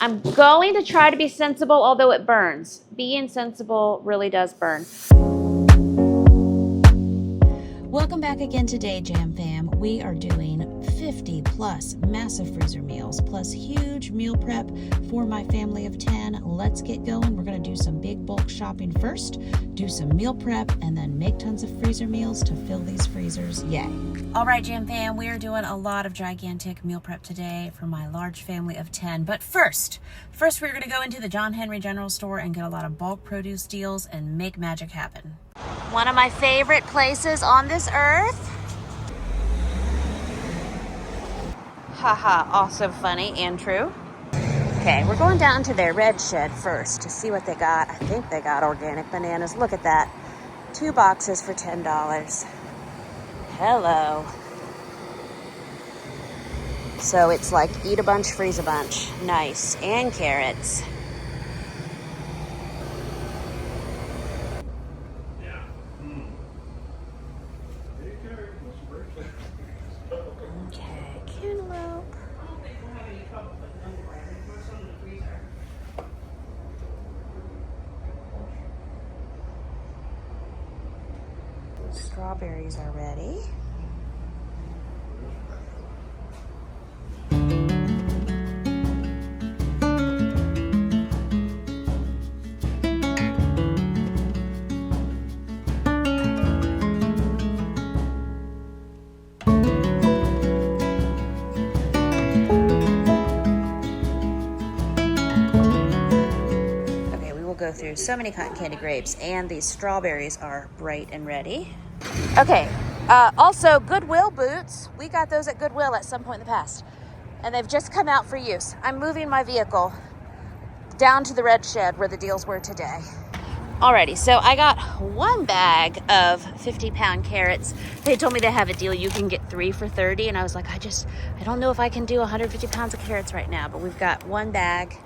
I'm going to try to be sensible, although it burns. Being sensible really does burn. Welcome back again today, JamFam. We are doing 50 plus massive freezer meals plus huge meal prep for my family of 10. Let's get going. We're going to do some big bulk shopping first, do some meal prep, and then make tons of freezer meals to fill these freezers. Yay. All right, JamFam, we are doing a lot of gigantic meal prep today for my large family of 10. But first we're going to go into the John Henry General Store and get a lot of bulk produce deals and make magic happen. One of my favorite places on this earth. Haha, also funny and true. Okay, we're going down to their red shed first to see what they got. I think they got organic bananas. Look at that. 2 boxes for $10. Hello. So it's like eat a bunch, freeze a bunch. Nice. And carrots. Okay, cantaloupe. Strawberries are ready. Go through so many cotton candy grapes, and these strawberries are bright and ready. Okay, also Goodwill boots. We got those at Goodwill at some point in the past, and they've just come out for use. I'm moving my vehicle down to the red shed where the deals were today. Alrighty, so I got 1 bag of 50-pound carrots. They told me they have a deal. You can get 3 for $30, and I was like, I don't know if I can do 150 pounds of carrots right now, but we've got 1 bag.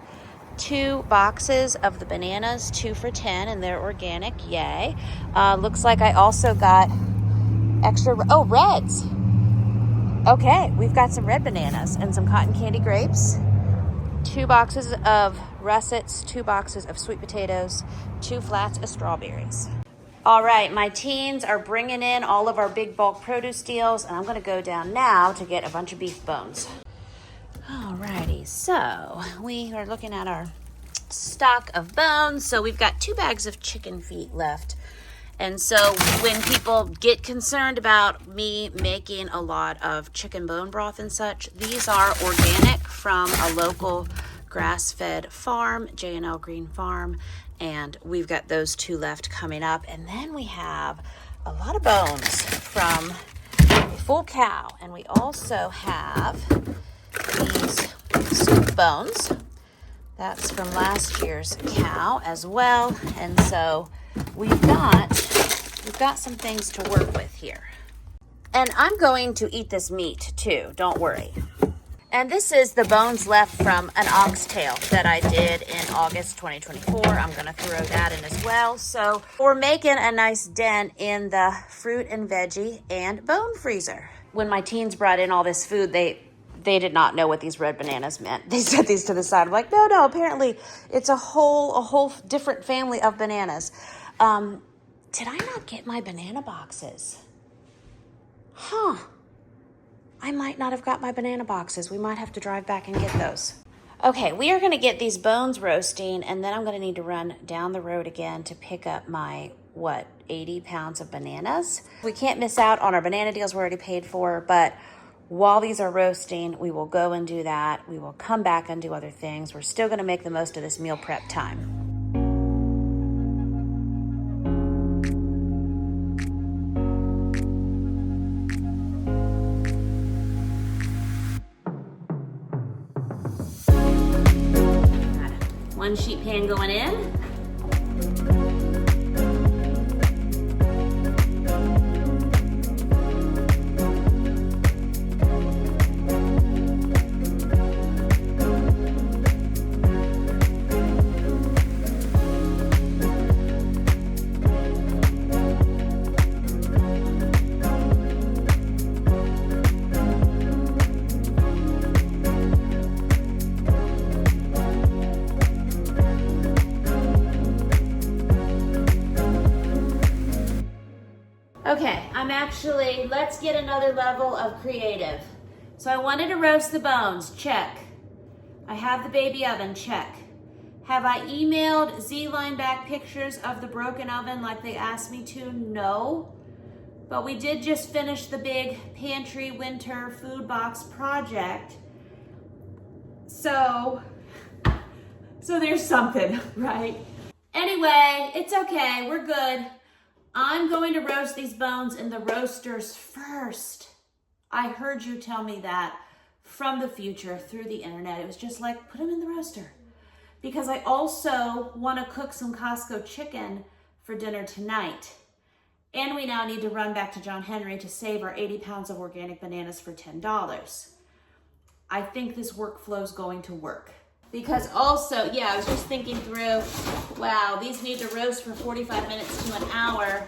2 boxes of the bananas, 2 for $10, and they're organic. Yay. Looks like I also got extra, reds. Okay, we've got some red bananas and some cotton candy grapes. 2 boxes of russets, 2 boxes of sweet potatoes, 2 flats of strawberries. All right, my teens are bringing in all of our big bulk produce deals, and I'm going to go down now to get a bunch of beef bones. Alrighty, so we are looking at our stock of bones. So we've got 2 bags of chicken feet left. And so when people get concerned about me making a lot of chicken bone broth and such, these are organic from a local grass-fed farm, J&L Green Farm. And we've got those 2 left coming up. And then we have a lot of bones from a full cow. And we also have these soup bones. That's from last year's cow as well. And so we've got some things to work with here. And I'm going to eat this meat too, don't worry. And this is the bones left from an oxtail that I did in August 2024. I'm going to throw that in as well. So we're making a nice dent in the fruit and veggie and bone freezer. When my teens brought in all this food, they did not know what these red bananas meant. They set these to the side. I'm like, no, apparently it's a whole different family of bananas. Did I not get my banana boxes? I might not have got my banana boxes. We might have to drive back and get those. Okay, we are going to get these bones roasting, and then I'm going to need to run down the road again to pick up my, 80 pounds of bananas. We can't miss out on our banana deals we're already paid for, but while these are roasting, we will go and do that. We will come back and do other things. We're still going to make the most of this meal prep time. One sheet pan going in. Okay, let's get another level of creative. So I wanted to roast the bones, check. I have the baby oven, check. Have I emailed Z-Line back pictures of the broken oven like they asked me to? No. But we did just finish the big pantry winter food box project. So there's something, right? Anyway, it's okay, we're good. I'm going to roast these bones in the roasters first. I heard you tell me that from the future through the internet. It was just like, put them in the roaster. Because I also want to cook some Costco chicken for dinner tonight. And we now need to run back to John Henry to save our 80 pounds of organic bananas for $10. I think this workflow is going to work. Because also, yeah, I was just thinking through, wow, these need to roast for 45 minutes to an hour.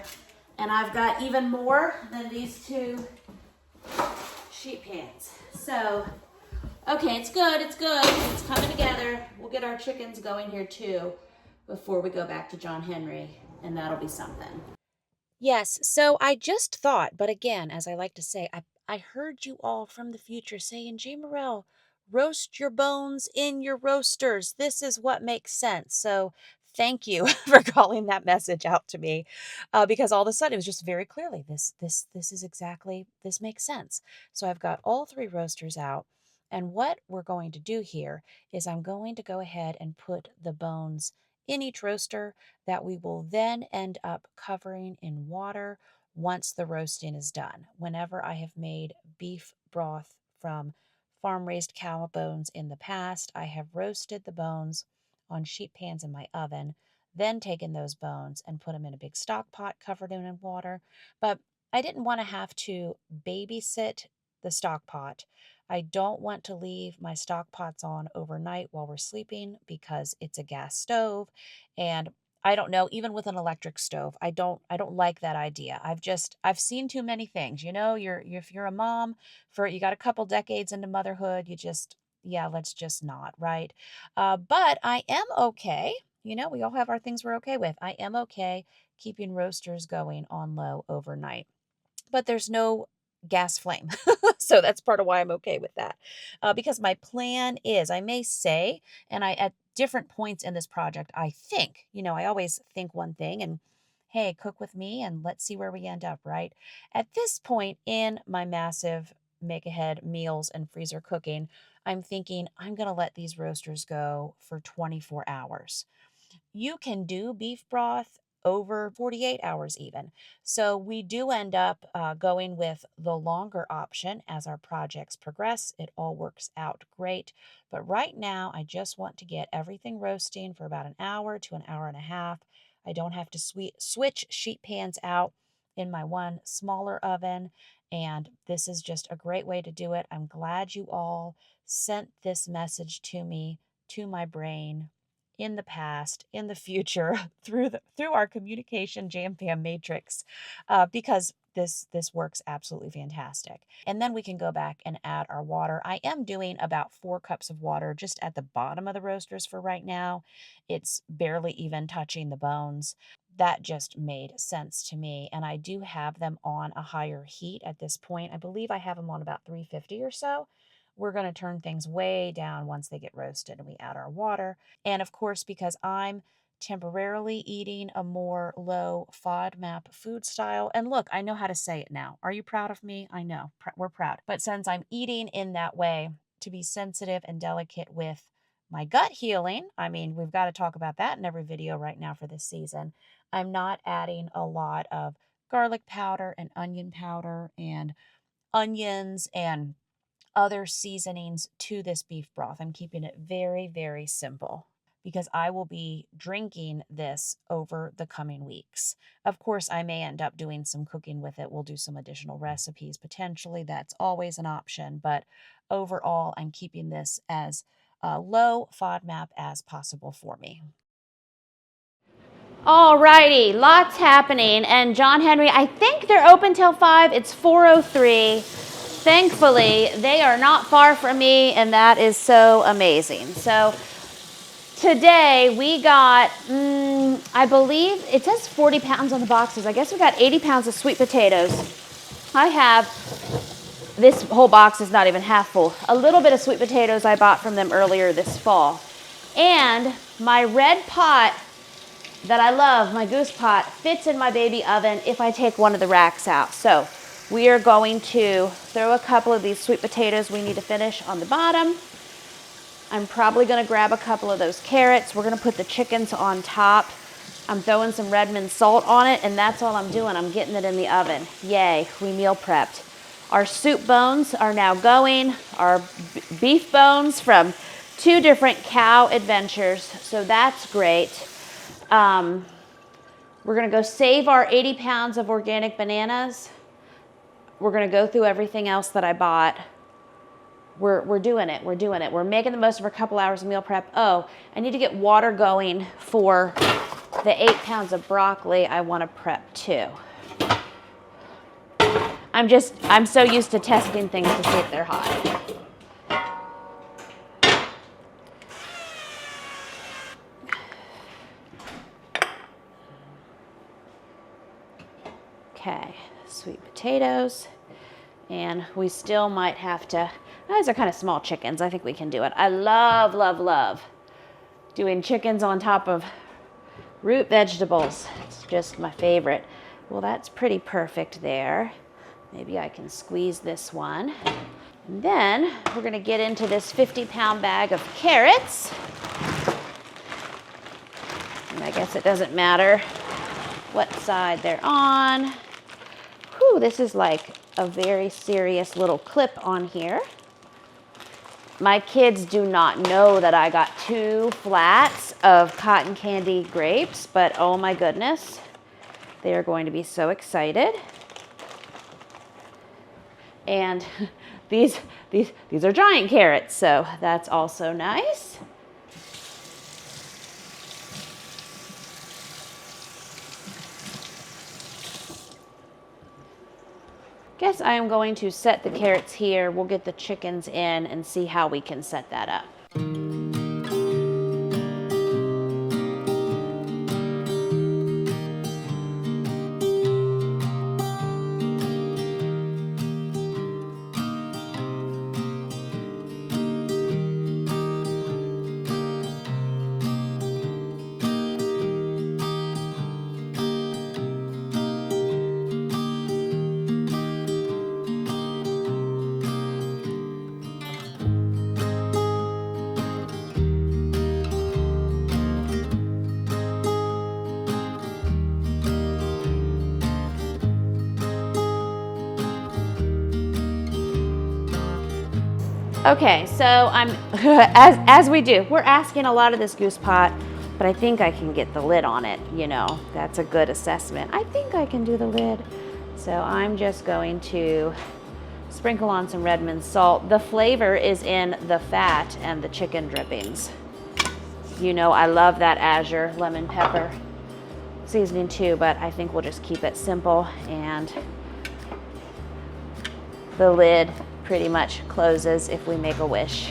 And I've got even more than these two sheet pans. So, okay, it's good, it's coming together. We'll get our chickens going here too before we go back to John Henry, and that'll be something. Yes, so I just thought, but again, as I like to say, I heard you all from the future saying, Jamerrill, roast your bones in your roasters. This is what makes sense. So thank you for calling that message out to me, because all of a sudden it was just very clearly this is exactly, this makes sense. So I've got all three roasters out, and what we're going to do here is I'm going to go ahead and put the bones in each roaster that we will then end up covering in water once the roasting is done. Whenever I have made beef broth from farm-raised cow bones in the past, I have roasted the bones on sheet pans in my oven, then taken those bones and put them in a big stock pot covered in water. But I didn't want to have to babysit the stock pot. I don't want to leave my stock pots on overnight while we're sleeping because it's a gas stove, and I don't know, even with an electric stove, I don't like that idea. I've seen too many things. You know, if you're a mom you got a couple decades into motherhood, yeah, let's just not, right? But I am okay. You know, we all have our things we're okay with. I am okay keeping roasters going on low overnight, but there's no gas flame. So that's part of why I'm okay with that. Because my plan is, I may say, and at different points in this project, I think, I always think one thing and hey, cook with me and let's see where we end up, right? At this point in my massive make ahead meals and freezer cooking, I'm thinking I'm going to let these roasters go for 24 hours. You can do beef broth over 48 hours even. So we do end up going with the longer option as our projects progress. It all works out great. But right now, I just want to get everything roasting for about an hour to an hour and a half. I don't have to switch sheet pans out in my one smaller oven. And this is just a great way to do it. I'm glad you all sent this message to me, to my brain, in the past, in the future, through our communication JamFam matrix, because this works absolutely fantastic. And then we can go back and add our water. I am doing about 4 cups of water just at the bottom of the roasters for right now. It's barely even touching the bones. That just made sense to me. And I do have them on a higher heat at this point. I believe I have them on about 350 or so. We're going to turn things way down once they get roasted and we add our water. And of course, because I'm temporarily eating a more low FODMAP food style, and look, I know how to say it now. Are you proud of me? I know, we're proud. But since I'm eating in that way, to be sensitive and delicate with my gut healing, I mean, we've got to talk about that in every video right now for this season. I'm not adding a lot of garlic powder and onion powder and onions and other seasonings to this beef broth. I'm keeping it very, very simple because I will be drinking this over the coming weeks. Of course, I may end up doing some cooking with it. We'll do some additional recipes potentially. That's always an option. But overall, I'm keeping this as low FODMAP as possible for me. All righty, lots happening. And John Henry, I think they're open till 5. It's 4:03. Thankfully, they are not far from me, and that is so amazing. So today we got, I believe, it says 40 pounds on the boxes. I guess we got 80 pounds of sweet potatoes. I have, this whole box is not even half full. A little bit of sweet potatoes I bought from them earlier this fall. And my red pot that I love, my goose pot, fits in my baby oven if I take one of the racks out. So we are going to throw a couple of these sweet potatoes we need to finish on the bottom. I'm probably gonna grab a couple of those carrots. We're gonna put the chickens on top. I'm throwing some Redmond salt on it, and that's all I'm doing. I'm getting it in the oven. Yay, we meal prepped. Our soup bones are now going. Our beef bones from 2 different cow adventures, so that's great. We're gonna go save our 80 pounds of organic bananas. We're gonna go through everything else that I bought. We're doing it, we're doing it. We're making the most of our couple hours of meal prep. Oh, I need to get water going for the 8 pounds of broccoli I wanna prep too. I'm so used to testing things to see if they're hot. Okay, sweet potatoes, and we still might have to, these are kind of small chickens. I think we can do it. I love, love, love doing chickens on top of root vegetables. It's just my favorite. Well, that's pretty perfect there. Maybe I can squeeze this one. And then we're gonna get into this 50-pound bag of carrots. And I guess it doesn't matter what side they're on. Whew, this is like a very serious little clip on here. My kids do not know that I got 2 flats of cotton candy grapes, but oh my goodness, they are going to be so excited. And these are giant carrots, so that's also nice. Guess I am going to set the carrots here. We'll get the chickens in and see how we can set that up. Okay, so I'm, as we do, we're asking a lot of this goose pot, but I think I can get the lid on it, you know, that's a good assessment. I think I can do the lid. So I'm just going to sprinkle on some Redmond salt. The flavor is in the fat and the chicken drippings. You know, I love that azure lemon pepper seasoning too, but I think we'll just keep it simple, and the lid pretty much closes if we make a wish.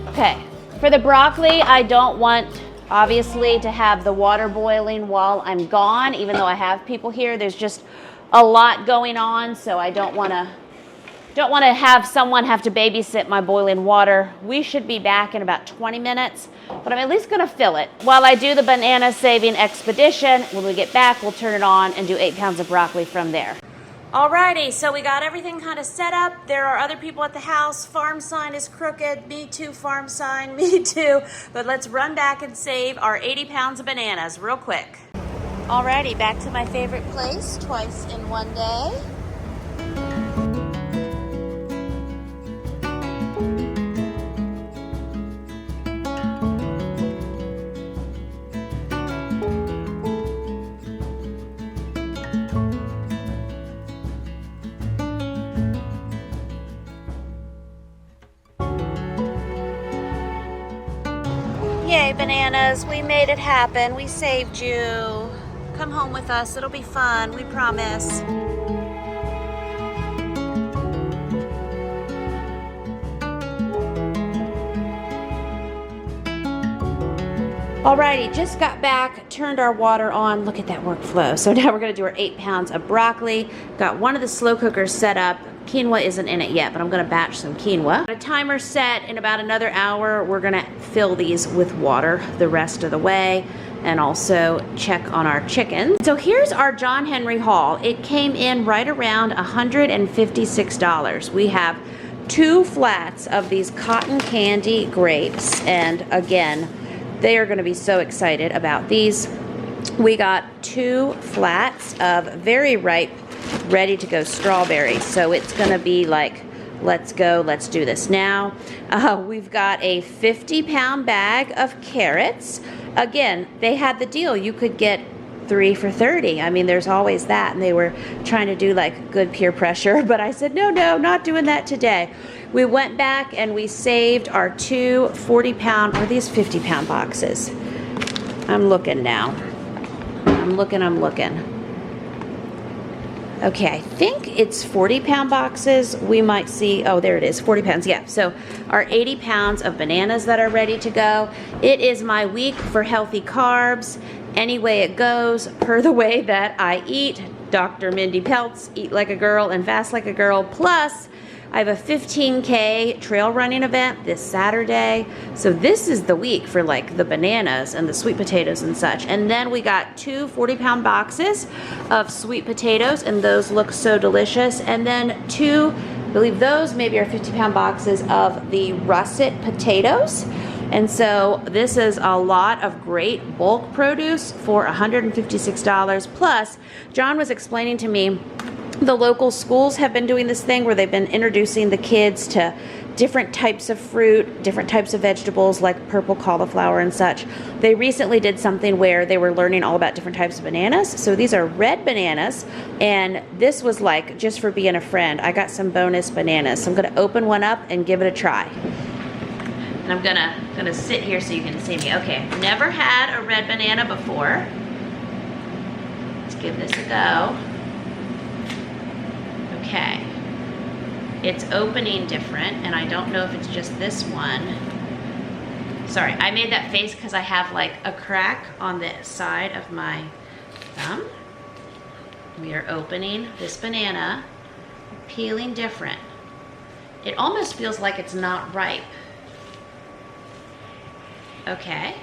Okay, for the broccoli, I don't want, obviously, to have the water boiling while I'm gone, even though I have people here. There's just a lot going on, so I don't want to have someone have to babysit my boiling water. We should be back in about 20 minutes, but I'm at least gonna fill it. While I do the banana saving expedition, when we get back, we'll turn it on and do 8 pounds of broccoli from there. Alrighty, so we got everything kind of set up. There are other people at the house. Farm sign is crooked. Me too, farm sign, me too. But let's run back and save our 80 pounds of bananas real quick. Alrighty, back to my favorite place, twice in one day. Yay, bananas. We made it happen. We saved you. Come home with us. It'll be fun. We promise. Alrighty, just got back, turned our water on. Look at that workflow. So now we're gonna do our 8 pounds of broccoli. Got one of the slow cookers set up. Quinoa isn't in it yet, but I'm gonna batch some quinoa. A timer set. In about another hour, we're gonna fill these with water the rest of the way and also check on our chicken. So here's our John Henry haul. It came in right around $156. We have 2 flats of these cotton candy grapes, and again, they are gonna be so excited about these. We got 2 flats of very ripe, ready to go strawberries. So it's gonna be like, let's go, let's do this now. We've got a 50-pound bag of carrots. Again, they had the deal. You could get 3 for $30. I mean, there's always that. And they were trying to do like good peer pressure, but I said, no, not doing that today. We went back and we saved our 2 40-pound, or these 50-pound boxes. I'm looking now. I'm looking. Okay, I think it's 40-pound boxes. We might see, oh, there it is, 40 pounds, yeah. So our 80 pounds of bananas that are ready to go. It is my week for healthy carbs. Any way it goes, per the way that I eat. Dr. Mindy Peltz, Eat Like a Girl and Fast Like a Girl. Plus, I have a 15K trail running event this Saturday. So this is the week for like the bananas and the sweet potatoes and such. And then we got 2 40-pound boxes of sweet potatoes, and those look so delicious. And then 2, I believe those maybe are 50-pound boxes of the russet potatoes. And so this is a lot of great bulk produce for $156. Plus, John was explaining to me, the local schools have been doing this thing where they've been introducing the kids to different types of fruit, different types of vegetables like purple cauliflower and such. They recently did something where they were learning all about different types of bananas. So these are red bananas, and this was like just for being a friend. I got some bonus bananas. So I'm gonna open one up and give it a try. And I'm gonna sit here so you can see me. Okay, never had a red banana before. Let's give this a go. Okay, it's opening different, and I don't know if it's just this one. Sorry, I made that face because I have like a crack on the side of my thumb. We are opening this banana, peeling different. It almost feels like it's not ripe. Okay,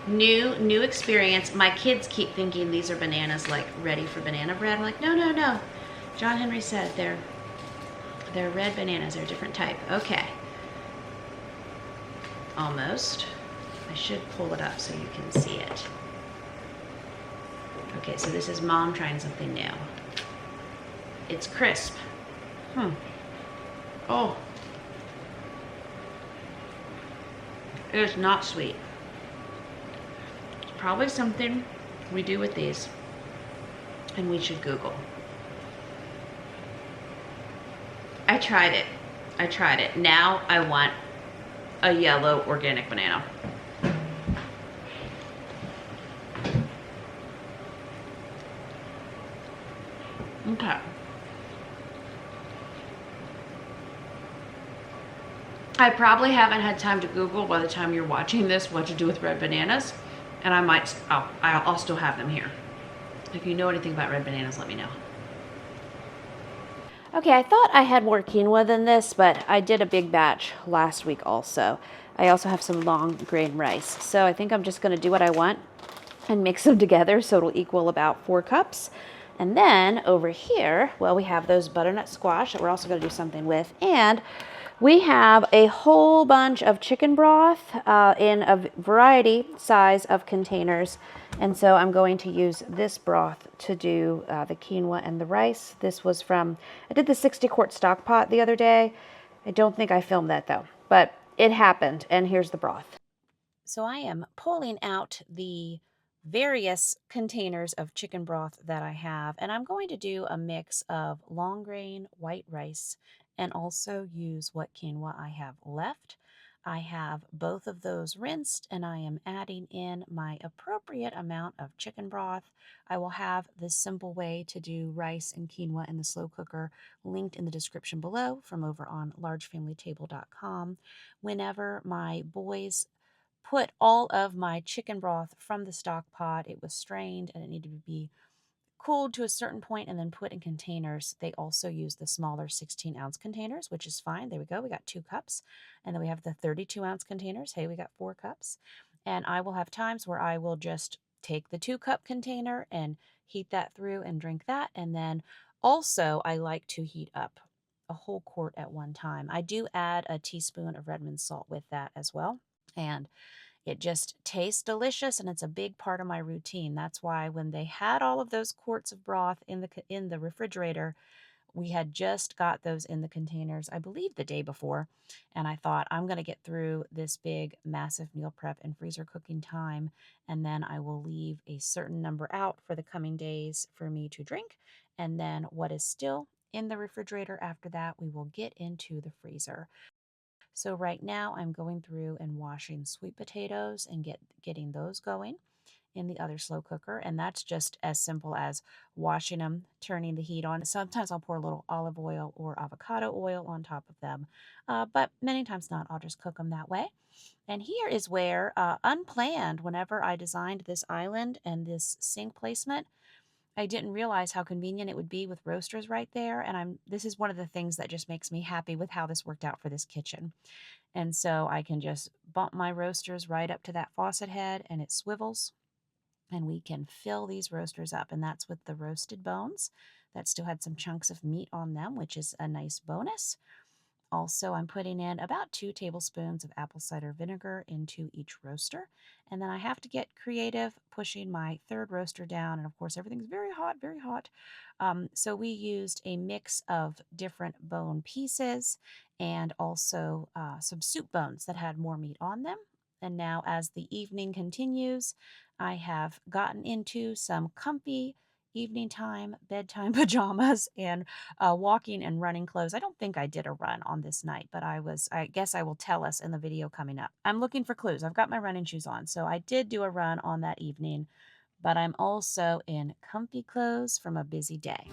new experience. My kids keep thinking these are bananas like ready for banana bread. I'm like, no. John Henry said they're red bananas. They're a different type. Okay. Almost. I should pull it up so you can see it. Okay, so this is Mom trying something new. It's crisp. Oh. It is not sweet. It's probably something we do with these, and we should Google. I tried it. Now I want a yellow organic banana. Okay. I probably haven't had time to Google by the time you're watching this what to do with red bananas, and I'll still have them here. If you know anything about red bananas, let me know. Okay, I thought I had more quinoa than this, but I did a big batch last week also. I also have some long grain rice. So I think I'm just gonna do what I want and mix them together so it'll equal about 4 cups. And then over here, well, we have those butternut squash that we're also gonna do something with. And we have a whole bunch of chicken broth in a variety size of containers. And so I'm going to use this broth to do the quinoa and the rice. This was from, I did the 60-quart stock pot the other day. I don't think I filmed that though, but it happened, and here's the broth. So I am pulling out the various containers of chicken broth that I have, and I'm going to do a mix of long grain white rice and also use what quinoa I have left. I have both of those rinsed, and I am adding in my appropriate amount of chicken broth. I will have this simple way to do rice and quinoa in the slow cooker linked in the description below from over on largefamilytable.com. Whenever my boys put all of my chicken broth from the stock pot, it was strained and it needed to be cooled to a certain point and then put in containers. They also use the smaller 16-ounce containers, which is fine. There we go. We got 2 cups. And then we have the 32-ounce containers. Hey, we got 4 cups. And I will have times where I will just take the 2-cup container and heat that through and drink that. And then also I like to heat up a whole quart at one time. I do add a teaspoon of Redmond salt with that as well. And it just tastes delicious, and it's a big part of my routine. That's why when they had all of those quarts of broth in the refrigerator, we had just got those in the containers, I believe the day before, and I thought I'm going to get through this big, massive meal prep and freezer cooking time, and then I will leave a certain number out for the coming days for me to drink, and then what is still in the refrigerator after that, we will get into the freezer. So right now I'm going through and washing sweet potatoes and getting those going in the other slow cooker. And that's just as simple as washing them, turning the heat on. Sometimes I'll pour a little olive oil or avocado oil on top of them, but many times not. I'll just cook them that way. And here is where, unplanned, whenever I designed this island and this sink placement, I didn't realize how convenient it would be with roasters right there. And this is one of the things that just makes me happy with how this worked out for this kitchen. And so I can just bump my roasters right up to that faucet head and it swivels, and we can fill these roasters up. And that's with the roasted bones that still had some chunks of meat on them, which is a nice bonus. Also, I'm putting in about 2 tablespoons of apple cider vinegar into each roaster. And then I have to get creative, pushing my third roaster down. And of course, everything's very hot, very hot. So we used a mix of different bone pieces and also some soup bones that had more meat on them. And now, as the evening continues, I have gotten into some comfy evening time, bedtime pajamas, and walking and running clothes. I don't think I did a run on this night, but I guess I will tell us in the video coming up. I'm looking for clues. I've got my running shoes on, so I did do a run on that evening, but I'm also in comfy clothes from a busy day.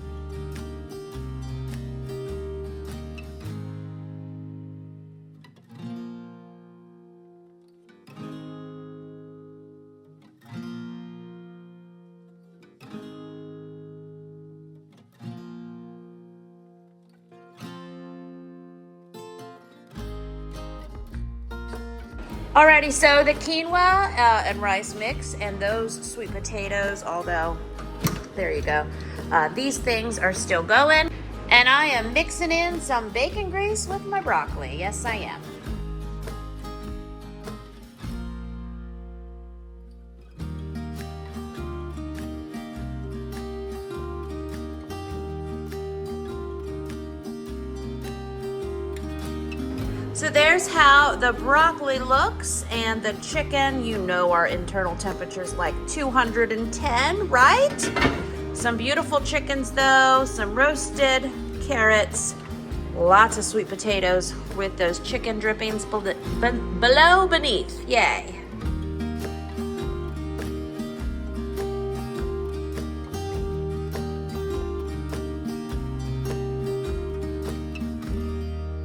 Alrighty, so the quinoa and rice mix and those sweet potatoes, although, there you go. These things are still going, and I am mixing in some bacon grease with my broccoli. Yes, I am. So there's how the broccoli looks, and the chicken, you know our internal temperature's like 210, right? Some beautiful chickens though, some roasted carrots, lots of sweet potatoes with those chicken drippings below beneath, yay.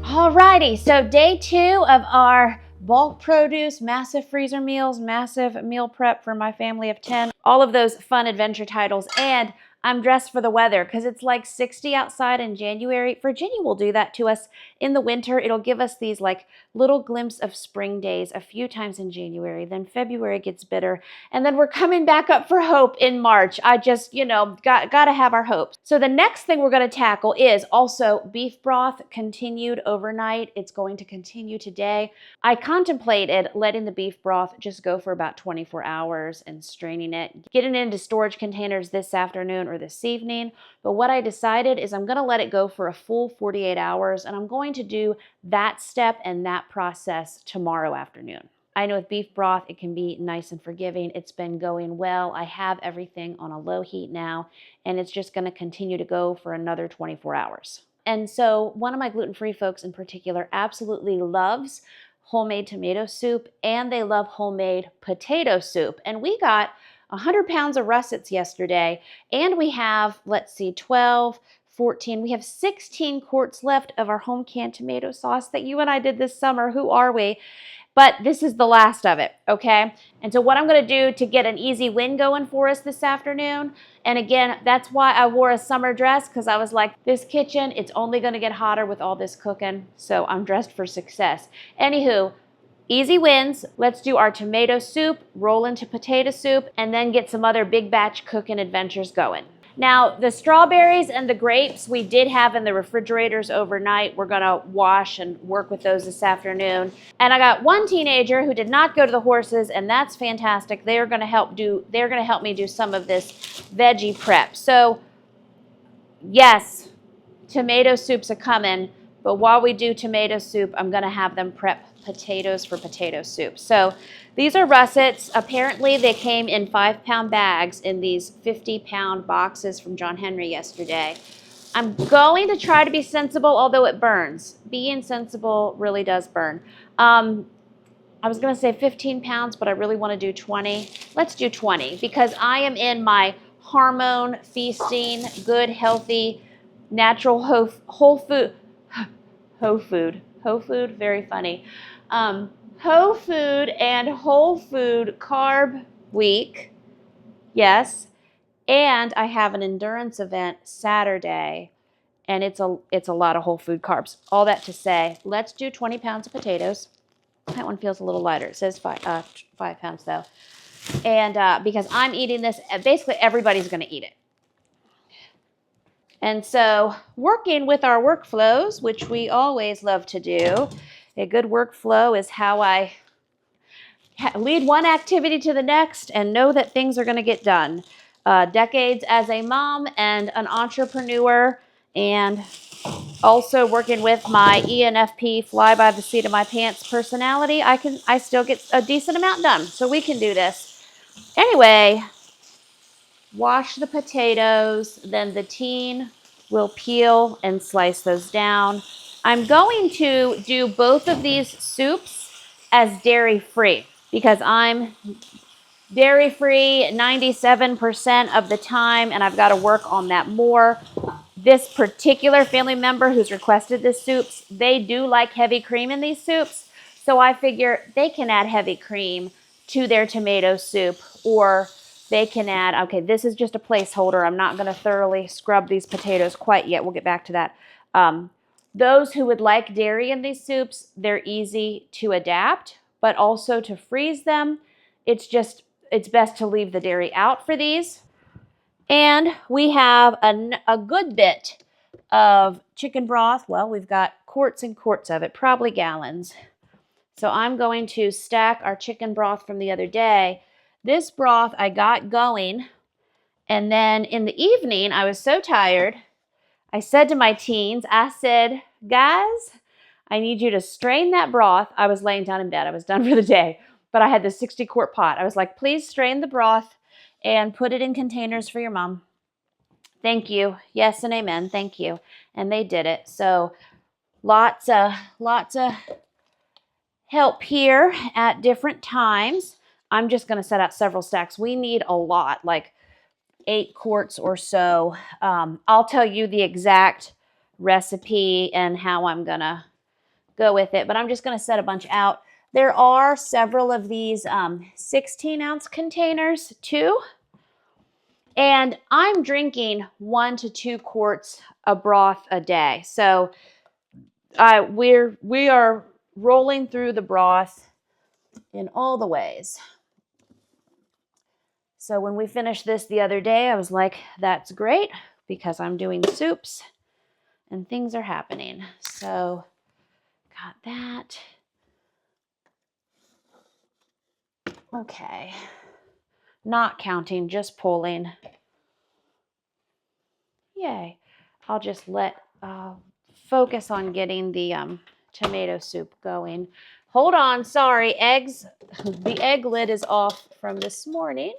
Alrighty, so day 2 of our bulk produce, massive freezer meals, massive meal prep for my family of 10, all of those fun adventure titles, and I'm dressed for the weather because it's like 60 outside in January. Virginia will do that to us in the winter. It'll give us these like little glimpse of spring days a few times in January. Then February gets bitter, and then we're coming back up for hope in March. I just, gotta have our hopes. So the next thing we're gonna tackle is also beef broth continued overnight. It's going to continue today. I contemplated letting the beef broth just go for about 24 hours and straining it, getting it into storage containers this afternoon or this evening. But what I decided is I'm going to let it go for a full 48 hours, and I'm going to do that step and that process tomorrow afternoon. I know with beef broth, it can be nice and forgiving. It's been going well. I have everything on a low heat now, and it's just going to continue to go for another 24 hours. And so one of my gluten-free folks in particular absolutely loves homemade tomato soup and they love homemade potato soup. And we got 100 pounds of russets yesterday, and we have, let's see, 12, 14, we have 16 quarts left of our home canned tomato sauce that you and I did this summer. Who are we? But this is the last of it, okay? And so what I'm going to do to get an easy win going for us this afternoon, and again, that's why I wore a summer dress, because I was like, this kitchen, it's only going to get hotter with all this cooking, so I'm dressed for success. Anywho, easy wins. Let's do our tomato soup, roll into potato soup, and then get some other big batch cooking adventures going. Now, the strawberries and the grapes we did have in the refrigerators overnight. We're gonna wash and work with those this afternoon. And I got one teenager who did not go to the horses, and that's fantastic. They're gonna help me do some of this veggie prep. So, yes, tomato soups are coming, but while we do tomato soup, I'm gonna have them prep potatoes for potato soup. So these are russets. Apparently they came in 5-pound bags in these 50-pound boxes from John Henry yesterday. I'm going to try to be sensible, although it burns. Being sensible really does burn. I was gonna say 15 pounds, but I really wanna do 20. Let's do 20 because I am in my hormone feasting, good, healthy, natural whole food, very funny. Whole food and whole food carb week, yes. And I have an endurance event Saturday, and it's a lot of whole food carbs. All that to say, let's do 20 pounds of potatoes. That one feels a little lighter. It says 5 pounds though. And because I'm eating this, basically everybody's going to eat it. And so working with our workflows, which we always love to do, a good workflow is how I lead one activity to the next and know that things are going to get done. Decades as a mom and an entrepreneur, and also working with my ENFP fly by the seat of my pants personality, I still get a decent amount done. So we can do this. Anyway, wash the potatoes, then the teen will peel and slice those down. I'm going to do both of these soups as dairy-free because I'm dairy-free 97% of the time, and I've got to work on that more. This particular family member who's requested this soups, they do like heavy cream in these soups, so I figure they can add heavy cream to their tomato soup, or they can add, okay, this is just a placeholder. I'm not going to thoroughly scrub these potatoes quite yet. We'll get back to that. Those who would like dairy in these soups, they're easy to adapt, but also to freeze them. It's best to leave the dairy out for these. And we have a good bit of chicken broth. Well, we've got quarts and quarts of it, probably gallons. So I'm going to stack our chicken broth from the other day. This broth I got going, and then in the evening, I was so tired, I said to my teens, I said, guys, I need you to strain that broth. I was laying down in bed. I was done for the day, but I had this 60-quart pot. I was like, please strain the broth and put it in containers for your mom. Thank you. Yes and amen. Thank you. And they did it. So lots of help here at different times. I'm just going to set out several stacks. We need a lot, like 8 quarts or so. I'll tell you the exact recipe and how I'm going to go with it, but I'm just going to set a bunch out. There are several of these 16-ounce containers too. And I'm drinking 1 to 2 quarts of broth a day. So we are rolling through the broth in all the ways. So when we finished this the other day, I was like, that's great because I'm doing soups and things are happening. So got that. Okay. Not counting, just pulling. Yay. I'll just focus on getting the tomato soup going. Hold on, sorry, eggs. The egg lid is off from this morning.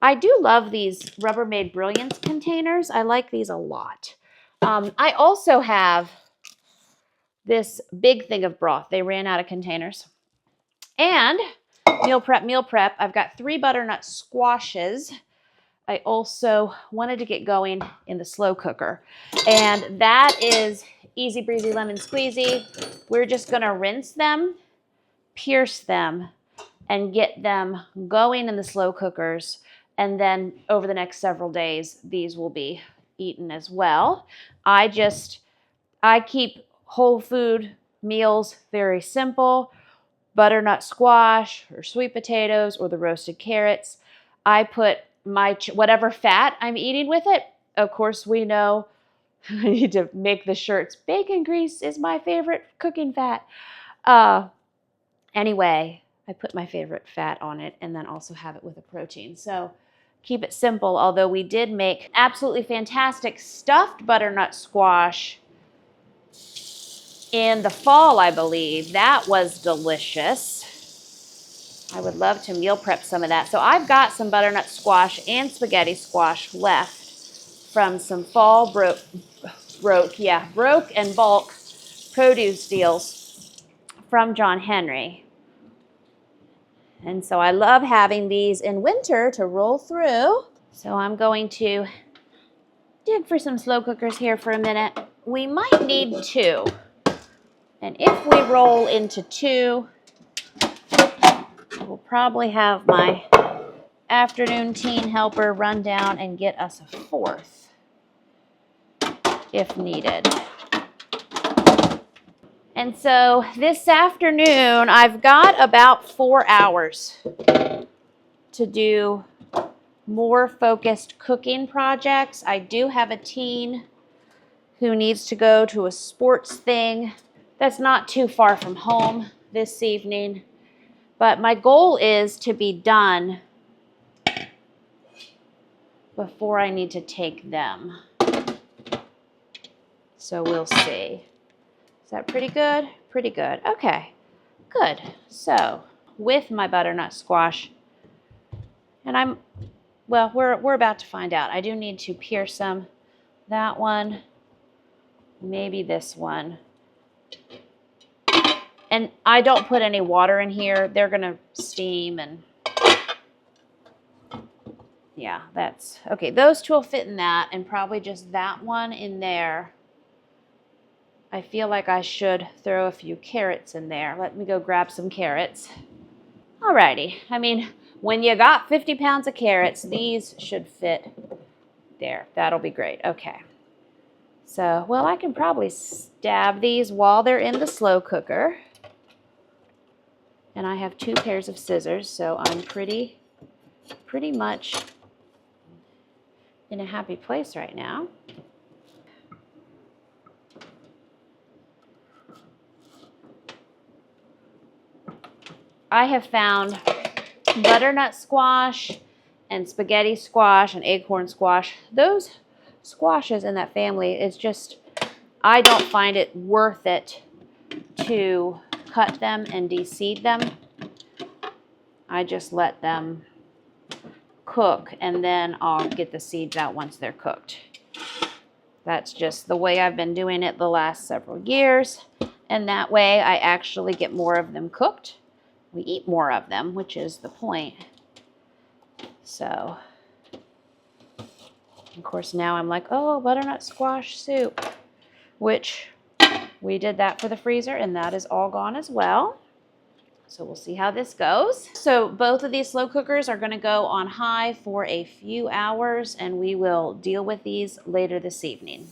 I do love these Rubbermaid Brilliance containers. I like these a lot. I also have this big thing of broth. They ran out of containers. And meal prep. I've got 3 butternut squashes. I also wanted to get going in the slow cooker. And that is easy breezy lemon squeezy. We're just gonna rinse them, pierce them, and get them going in the slow cookers. And then over the next several days, these will be eaten as well. I keep whole food meals very simple. Butternut squash or sweet potatoes or the roasted carrots. I put my whatever fat I'm eating with it. Of course, we know I need to make the shirts. Bacon grease is my favorite cooking fat. Anyway, I put my favorite fat on it and then also have it with a protein. So keep it simple, although we did make absolutely fantastic stuffed butternut squash in the fall, I believe. That was delicious. I would love to meal prep some of that. So I've got some butternut squash and spaghetti squash left from some fall broke and bulk produce deals from John Henry. And so I love having these in winter to roll through. So I'm going to dig for some slow cookers here for a minute. We might need 2. And if we roll into 2, we'll probably have my afternoon teen helper run down and get us a 4th if needed. And so this afternoon, I've got about 4 hours to do more focused cooking projects. I do have a teen who needs to go to a sports thing that's not too far from home this evening. But my goal is to be done before I need to take them. So we'll see. Is that pretty good? Pretty good. Okay, good. So with my butternut squash, and we're about to find out. I do need to pierce them. That one, maybe this one. And I don't put any water in here. They're gonna steam and yeah, that's okay. Those 2 will fit in that, and probably just that one in there. I feel like I should throw a few carrots in there. Let me go grab some carrots. Alrighty. I mean, when you got 50 pounds of carrots, these should fit there. That'll be great. Okay. So, well, I can probably stab these while they're in the slow cooker. And I have 2 pairs of scissors, so I'm pretty much in a happy place right now. I have found butternut squash and spaghetti squash and acorn squash. Those squashes in that family is just, I don't find it worth it to cut them and de-seed them. I just let them cook and then I'll get the seeds out once they're cooked. That's just the way I've been doing it the last several years. And that way I actually get more of them cooked. We eat more of them, which is the point. So, of course, now I'm like, oh, butternut squash soup, which we did that for the freezer, and that is all gone as well. So we'll see how this goes. So both of these slow cookers are going to go on high for a few hours, and we will deal with these later this evening.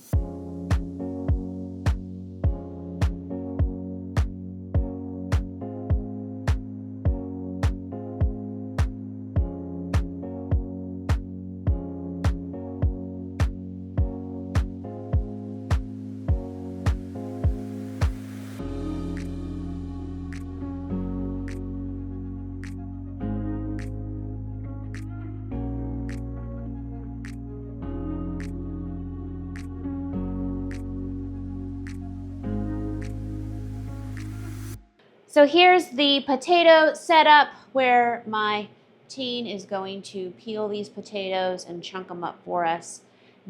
So here's the potato setup where my teen is going to peel these potatoes and chunk them up for us,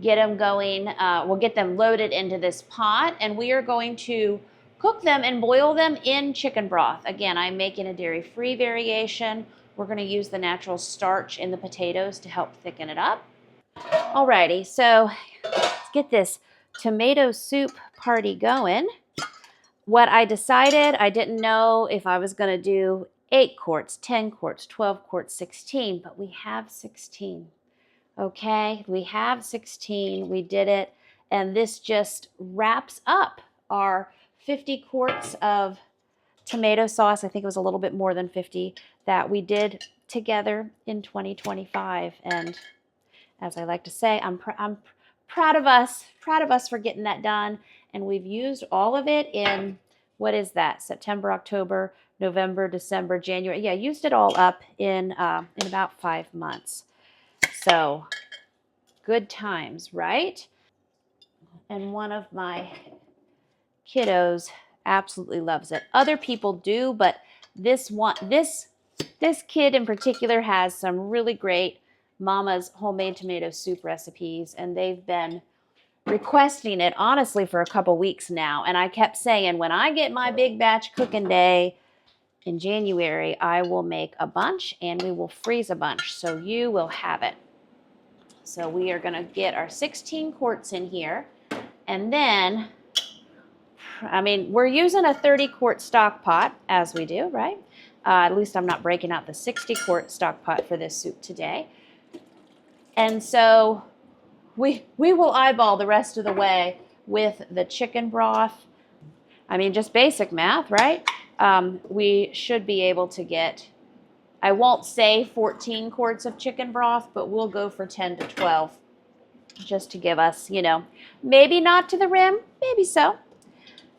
get them going. We'll get them loaded into this pot, and we are going to cook them and boil them in chicken broth. Again, I'm making a dairy-free variation. We're going to use the natural starch in the potatoes to help thicken it up. Alrighty, so let's get this tomato soup party going. What I decided, I didn't know if I was going to do 8 quarts, 10 quarts, 12 quarts, 16, but we have 16. Okay, we have 16. We did it. And this just wraps up our 50 quarts of tomato sauce. I think it was a little bit more than 50 that we did together in 2025. And as I like to say, I'm proud of us for getting that done. And we've used all of it in, what is that? September, October, November, December, January. Yeah, used it all up in about 5 months. So good times, right? And one of my kiddos absolutely loves it. Other people do, but this kid in particular has some really great Mama's homemade tomato soup recipes, and they've been requesting it honestly for a couple weeks now. And I kept saying, when I get my big batch cooking day in January, I will make a bunch and we will freeze a bunch, so you will have it. So we are going to get our 16 quarts in here, and then, I mean, we're using a 30 quart stock pot, as we do, right? At least I'm not breaking out the 60 quart stock pot for this soup today. And so we will eyeball the rest of the way with the chicken broth. I mean, just basic math, right? We should be able to get, I won't say 14 quarts of chicken broth, but we'll go for 10 to 12 just to give us, you know, maybe not to the rim, maybe so.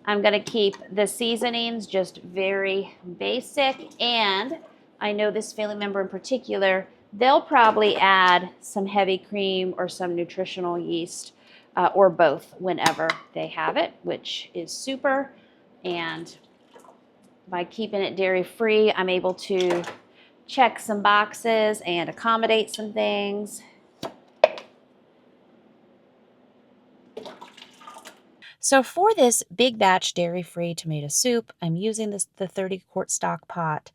I'm going to keep the seasonings just very basic, and I know this family member in particular, they'll probably add some heavy cream or some nutritional yeast or both whenever they have it, which is super. And by keeping it dairy-free, I'm able to check some boxes and accommodate some things. So for this big batch dairy-free tomato soup, I'm using the 30 quart stock pot.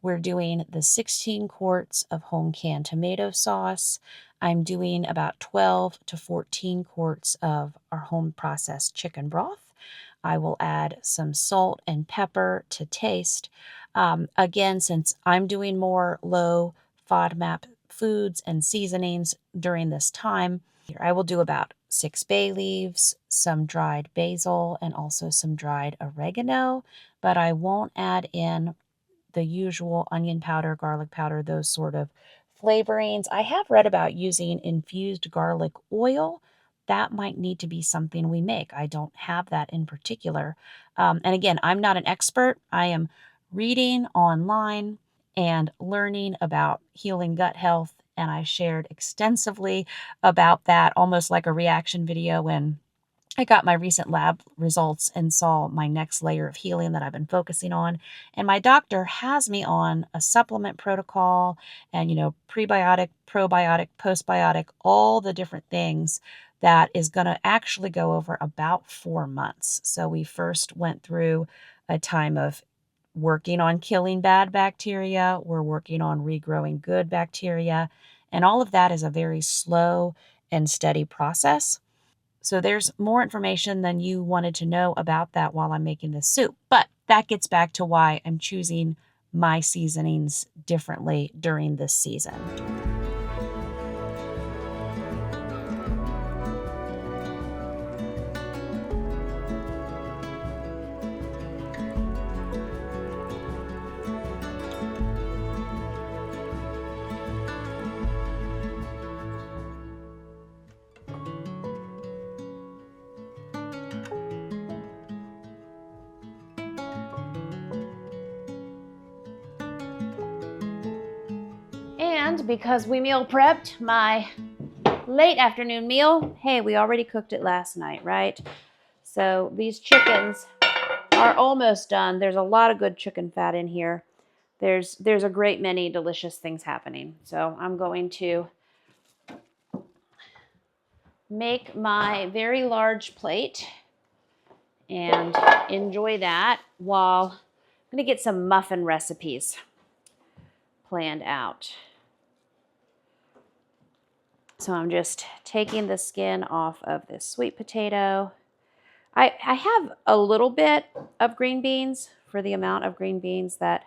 We're doing the 16 quarts of home canned tomato sauce. I'm doing about 12 to 14 quarts of our home processed chicken broth. I will add some salt and pepper to taste. Again, since I'm doing more low FODMAP foods and seasonings during this time, I will do about 6 bay leaves, some dried basil, and also some dried oregano, but I won't add in the usual onion powder, garlic powder, those sort of flavorings. I have read about using infused garlic oil. That might need to be something we make. I don't have that in particular. And again, I'm not an expert. I am reading online and learning about healing gut health, and I shared extensively about that, almost like a reaction video when I got my recent lab results and saw my next layer of healing that I've been focusing on. And my doctor has me on a supplement protocol and, you know, prebiotic, probiotic, postbiotic, all the different things that is going to actually go over about 4 months. So we first went through a time of working on killing bad bacteria. We're working on regrowing good bacteria. And all of that is a very slow and steady process. So there's more information than you wanted to know about that while I'm making this soup. But that gets back to why I'm choosing my seasonings differently during this season. And because we meal prepped my late afternoon meal, hey, we already cooked it last night, right? So these chickens are almost done. There's a lot of good chicken fat in here. There's a great many delicious things happening. So I'm going to make my very large plate, and enjoy that while I'm going to get some muffin recipes planned out. So I'm just taking the skin off of this sweet potato. I have a little bit of green beans for the amount of green beans that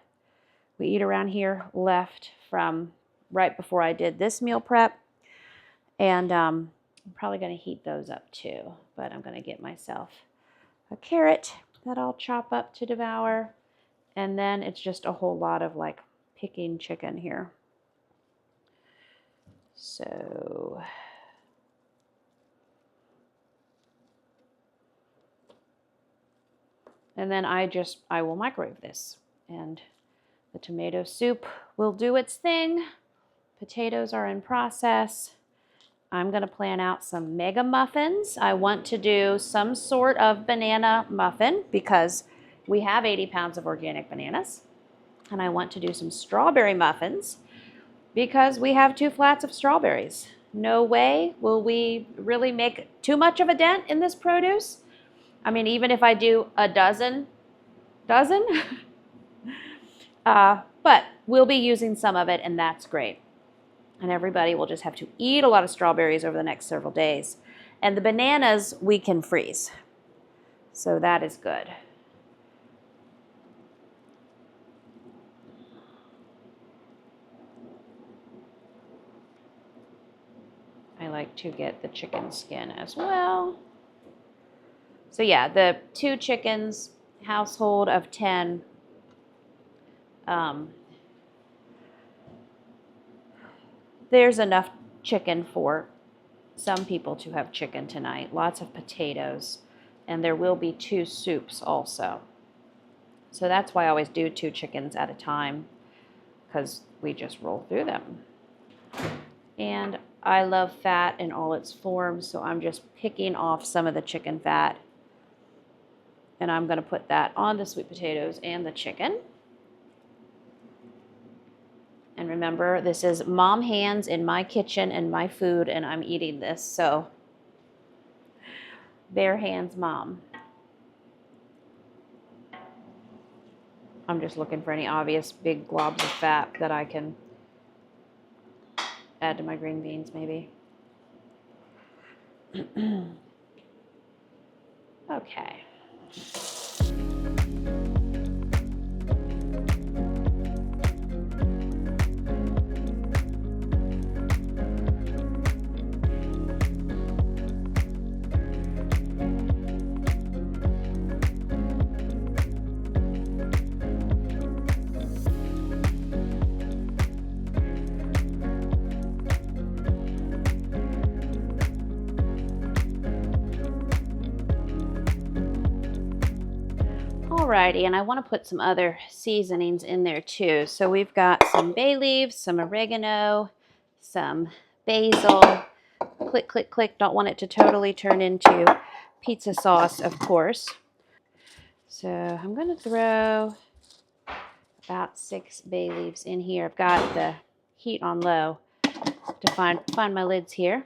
we eat around here left from right before I did this meal prep. And I'm probably going to heat those up too. But I'm going to get myself a carrot that I'll chop up to devour. And then it's just a whole lot of like picking chicken here. So and then I will microwave this, and the tomato soup will do its thing. Potatoes are in process. I'm going to plan out some mega muffins. I want to do some sort of banana muffin because we have 80 pounds of organic bananas. And I want to do some strawberry muffins because we have 2 flats of strawberries. No way will we really make too much of a dent in this produce. I mean, even if I do a dozen, but we'll be using some of it, and that's great. And everybody will just have to eat a lot of strawberries over the next several days. And the bananas we can freeze. So that is good. I like to get the chicken skin as well. So yeah, the 2 chickens, household of 10. There's enough chicken for some people to have chicken tonight. Lots of potatoes. And there will be 2 soups also. So that's why I always do 2 chickens at a time, because we just roll through them. And I love fat in all its forms, so I'm just picking off some of the chicken fat. And I'm going to put that on the sweet potatoes and the chicken. And remember, this is mom hands in my kitchen and my food, and I'm eating this, so bare hands, mom. I'm just looking for any obvious big globs of fat that I can add to my green beans, maybe. Okay. Alrighty, and I want to put some other seasonings in there too. So we've got some bay leaves, some oregano, some basil. Click, click, click. Don't want it to totally turn into pizza sauce, of course. So I'm going to throw about 6 bay leaves in here. I've got the heat on low to find my lids here.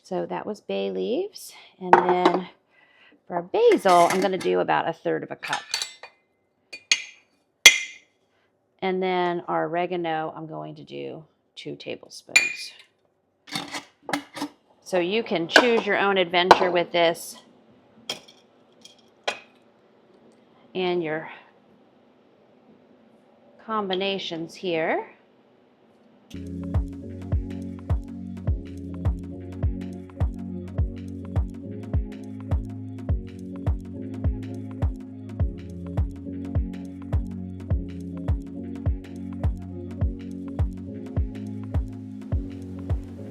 So that was bay leaves. And then for our basil, I'm going to do about 1/3 of a cup. And then our oregano, I'm going to do 2 tablespoons. So you can choose your own adventure with this and your combinations here.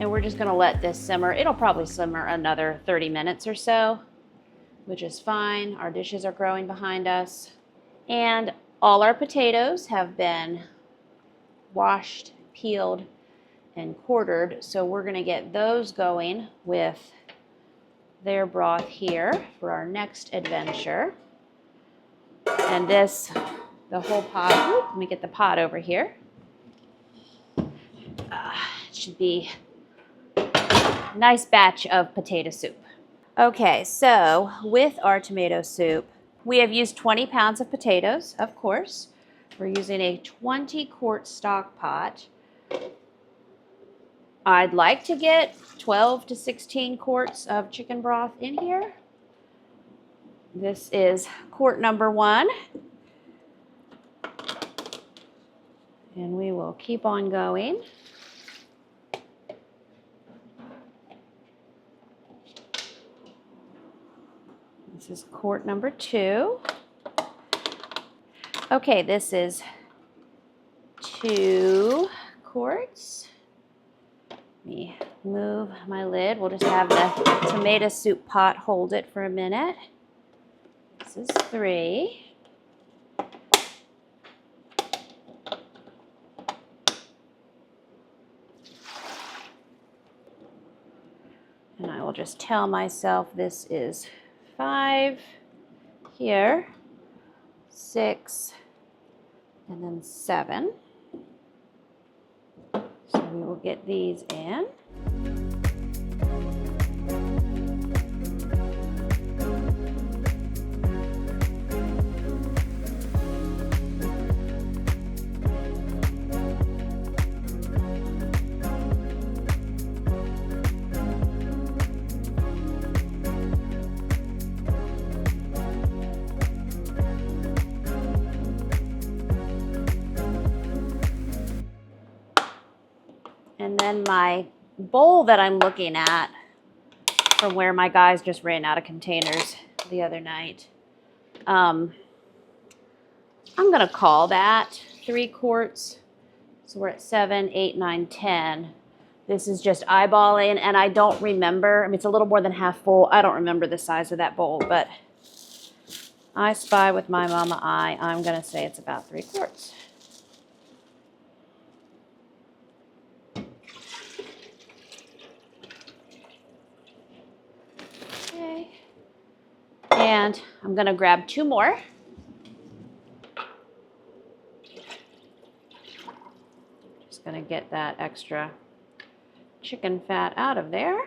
And we're just going to let this simmer. It'll probably simmer another 30 minutes or so, which is fine. Our dishes are growing behind us. And all our potatoes have been washed, peeled, and quartered. So we're going to get those going with their broth here for our next adventure. And this, the whole pot, let me get the pot over here. It should be a nice batch of potato soup. Okay, so with our tomato soup, we have used 20 pounds of potatoes, of course. We're using a 20-quart stock pot. I'd like to get 12 to 16 quarts of chicken broth in here. This is quart number 1. And we will keep on going. This is quart number 2. Okay, this is 2 quarts. Let me move my lid. We'll just have the tomato soup pot hold it for a minute. This is 3. And I will just tell myself this is 5 here, 6, and then 7. So we will get these in. And then my bowl that I'm looking at from where my guys just ran out of containers the other night. I'm going to call that 3 quarts. So we're at 7, 8, 9, 10. This is just eyeballing, and I don't remember. I mean, it's a little more than half full. I don't remember the size of that bowl, but I spy with my mama eye. I'm going to say it's about 3 quarts. Okay. And I'm going to grab 2 more. Just going to get that extra chicken fat out of there.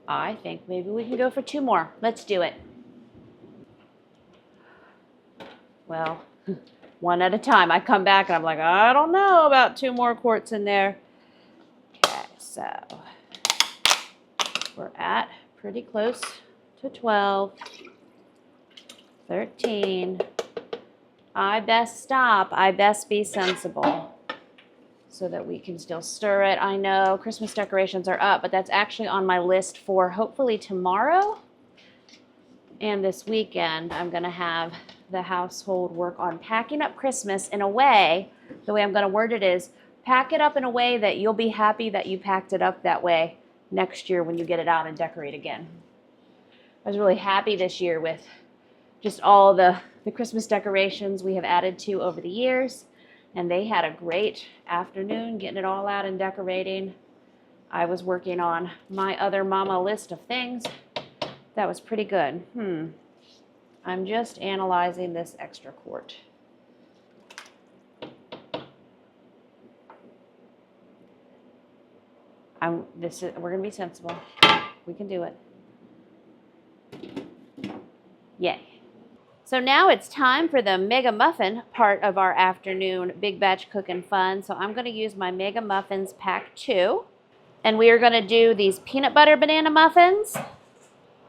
I think maybe we can go for 2 more. Let's do it. Well, one at a time. I come back and I'm like, I don't know about 2 more quarts in there. Okay, so we're at pretty close to 12, 13. I best stop. I best be sensible so that we can still stir it. I know Christmas decorations are up, but that's actually on my list for hopefully tomorrow and this weekend. I'm going to have the household work on packing up Christmas in a way, the way I'm going to word it is, pack it up in a way that you'll be happy that you packed it up that way next year when you get it out and decorate again. I was really happy this year with just all the Christmas decorations we have added to over the years, and they had a great afternoon getting it all out and decorating. I was working on my other mama list of things. That was pretty good. I'm just analyzing this extra quart. We're gonna be sensible. We can do it. Yay. So now it's time for the mega muffin part of our afternoon big batch cooking fun. So I'm gonna use my mega muffins pack 2. And we are gonna do these peanut butter banana muffins.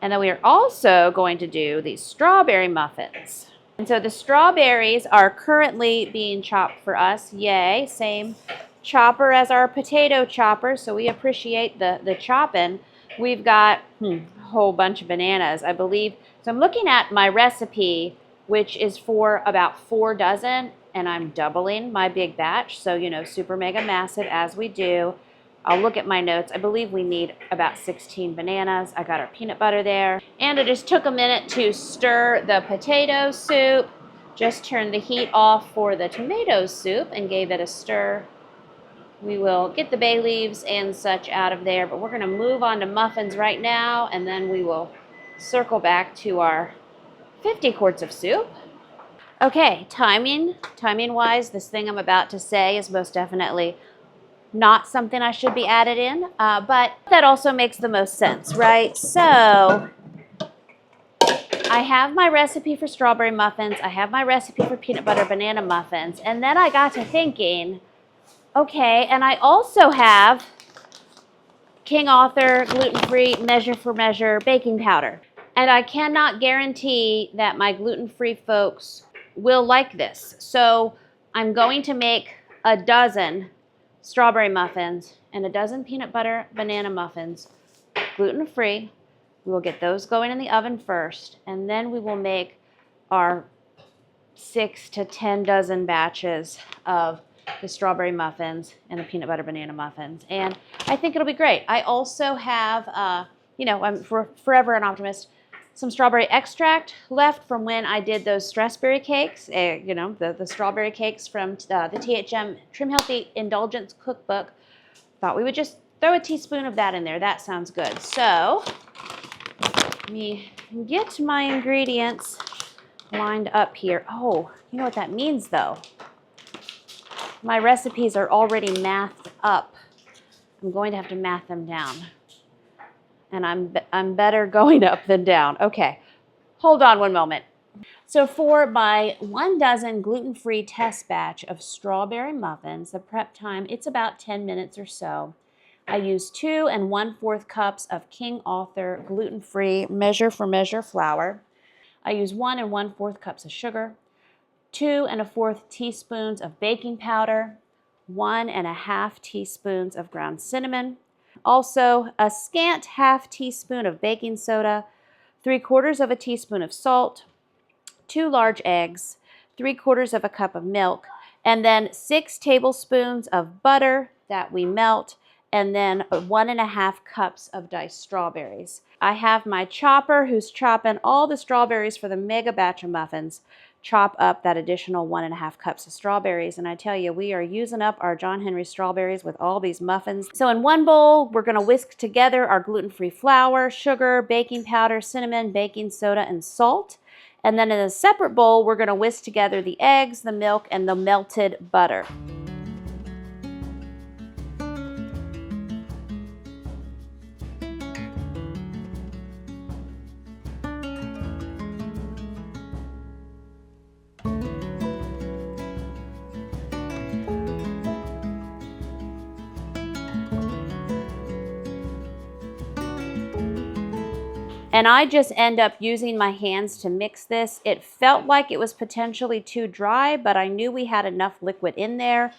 And then we are also going to do these strawberry muffins. And so the strawberries are currently being chopped for us. Yay, same chopper as our potato chopper, so we appreciate the chopping. We've got a whole bunch of bananas, I believe. So I'm looking at my recipe, which is for about 4 dozen, and I'm doubling my big batch. So, you know, super mega massive as we do. I'll look at my notes. I believe we need about 16 bananas. I got our peanut butter there. And I just took a minute to stir the potato soup. Just turned the heat off for the tomato soup and gave it a stir. We will get the bay leaves and such out of there, but we're gonna move on to muffins right now, and then we will circle back to our 50 quarts of soup. Okay, timing wise, this thing I'm about to say is most definitely not something I should be added in, but that also makes the most sense, right? So I have my recipe for strawberry muffins. I have my recipe for peanut butter banana muffins. And then I got to thinking, okay, and I also have King Author gluten-free measure for measure baking powder. And I cannot guarantee that my gluten-free folks will like this. So I'm going to make a dozen strawberry muffins and a dozen peanut butter banana muffins, gluten-free. We will get those going in the oven first, and then we will make our 6 to 10 dozen batches of the strawberry muffins and the peanut butter banana muffins. And I think it'll be great. I also have, I'm forever an optimist, some strawberry extract left from when I did those stressberry cakes, the strawberry cakes from the THM Trim Healthy Indulgence Cookbook. Thought we would just throw a teaspoon of that in there. That sounds good. So let me get my ingredients lined up here. Oh, you know what that means though? My recipes are already mathed up. I'm going to have to math them down. And I'm better going up than down. Okay, hold on one moment. So for my 1 dozen gluten-free test batch of strawberry muffins, the prep time, it's about 10 minutes or so. I use 2 1/4 cups of King Author gluten-free measure for measure flour. I use 1 1/4 cups of sugar, 2 1/4 teaspoons of baking powder, 1 1/2 teaspoons of ground cinnamon, also a scant half teaspoon of baking soda, 3/4 of a teaspoon of salt, 2 large eggs, 3/4 of a cup of milk, and then 6 tablespoons of butter that we melt, and then 1 1/2 cups of diced strawberries. I have my chopper who's chopping all the strawberries for the mega batch of muffins, chop up that additional 1 1/2 cups of strawberries. And I tell you, we are using up our John Henry strawberries with all these muffins. So in one bowl, we're gonna whisk together our gluten-free flour, sugar, baking powder, cinnamon, baking soda, and salt. And then in a separate bowl, we're gonna whisk together the eggs, the milk, and the melted butter. And I just end up using my hands to mix this. It felt like it was potentially too dry, but I knew we had enough liquid in there.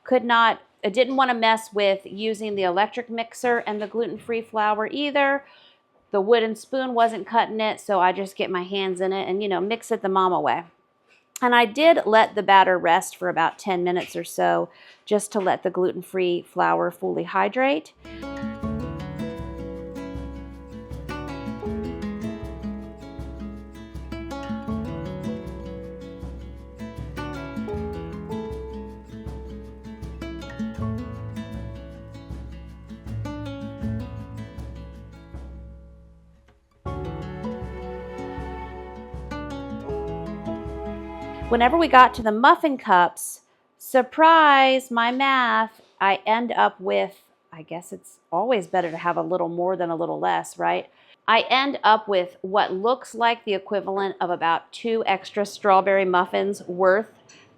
I didn't want to mess with using the electric mixer and the gluten-free flour either. The wooden spoon wasn't cutting it, so I just get my hands in it and, mix it the Momma way. And I did let the batter rest for about 10 minutes or so, just to let the gluten-free flour fully hydrate. Whenever we got to the muffin cups, surprise, my math, I end up with, I guess it's always better to have a little more than a little less, right? I end up with what looks like the equivalent of about 2 extra strawberry muffins worth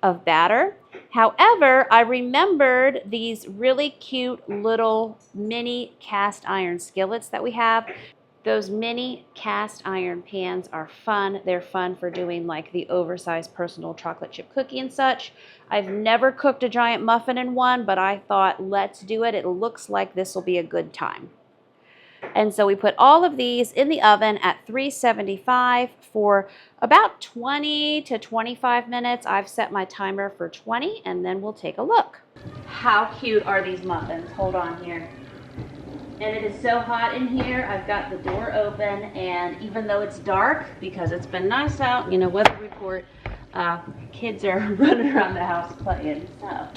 of batter. However, I remembered these really cute little mini cast iron skillets that we have. Those mini cast iron pans are fun. They're fun for doing like the oversized personal chocolate chip cookie and such. I've never cooked a giant muffin in one, but I thought, let's do it. It looks like this will be a good time. And so we put all of these in the oven at 375 for about 20 to 25 minutes. I've set my timer for 20, and then we'll take a look. How cute are these muffins? Hold on here. And it is so hot in here. I've got the door open, and even though it's dark, because it's been nice out, weather report, kids are running around the house playing. So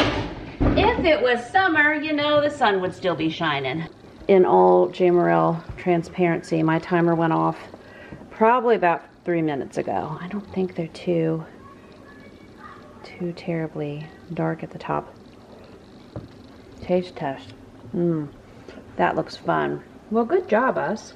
if it was summer, the sun would still be shining. In all Jamerrill transparency, my timer went off probably about 3 minutes ago. I don't think they're too terribly dark at the top. Taste test. That looks fun. Well, good job, us.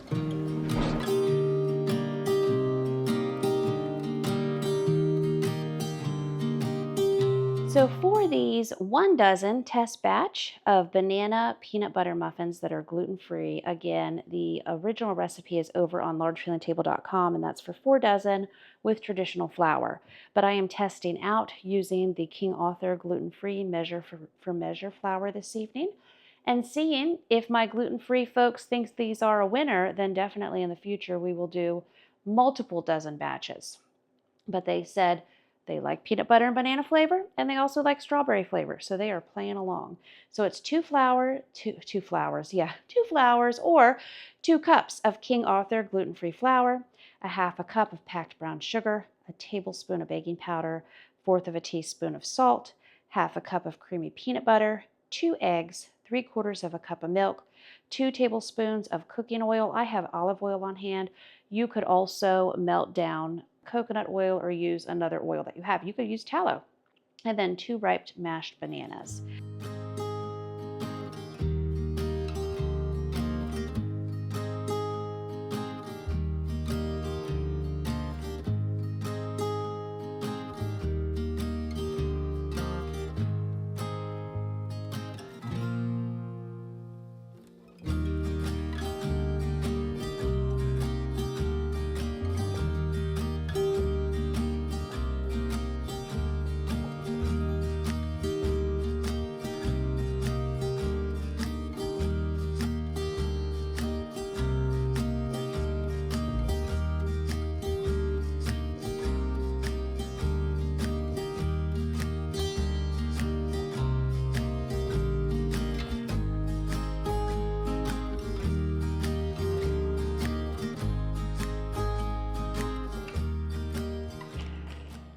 So for these 1 dozen test batch of banana peanut butter muffins that are gluten-free, again, the original recipe is over on largefamilietable.com, and that's for 4 dozen with traditional flour. But I am testing out using the King Author gluten-free measure for measure flour this evening, and seeing if my gluten-free folks think these are a winner. Then definitely in the future we will do multiple dozen batches. But they said they like peanut butter and banana flavor, and they also like strawberry flavor, so they are playing along. So it's 2 flours, or 2 cups of King Arthur gluten-free flour, a half a cup of packed brown sugar, a tablespoon of baking powder, 1/4 of a teaspoon of salt, half a cup of creamy peanut butter, 2 eggs, 3/4 of a cup of milk, 2 tablespoons of cooking oil. I have olive oil on hand. You could also melt down coconut oil or use another oil that you have. You could use tallow. And then 2 ripe mashed bananas.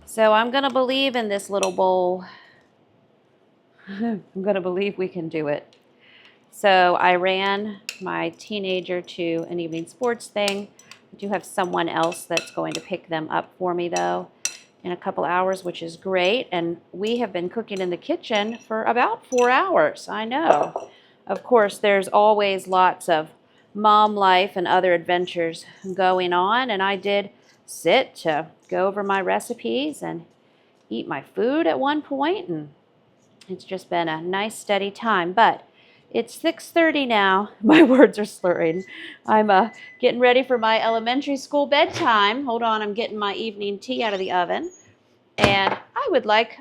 So I'm going to believe in this little bowl. I'm going to believe we can do it. So I ran my teenager to an evening sports thing. I do have someone else that's going to pick them up for me, though, in a couple hours, which is great. And we have been cooking in the kitchen for about 4 hours. I know. Of course, there's always lots of mom life and other adventures going on, and I did sit to go over my recipes and eat my food at one point, and it's just been a nice steady time. But it's 6:30 now. My words are slurring. I'm getting ready for my elementary school bedtime. Hold on, I'm getting my evening tea out of the oven, and I would like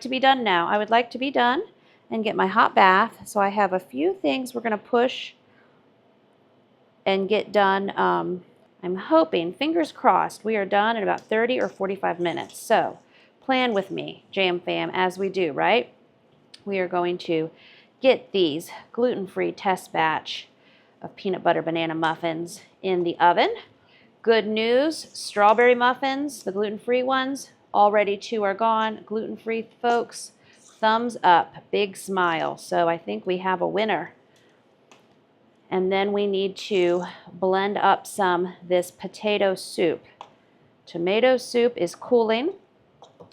to be done now. I would like to be done and get my hot bath. So I have a few things we're going to push and get done. I'm hoping, fingers crossed, we are done in about 30 or 45 minutes. So plan with me, JamFam, as we do, right? We are going to get these gluten-free test batch of peanut butter banana muffins in the oven. Good news, strawberry muffins, the gluten-free ones, already 2 are gone. Gluten-free folks, thumbs up, big smile. So I think we have a winner. And then we need to blend up some this potato soup. Tomato soup is cooling.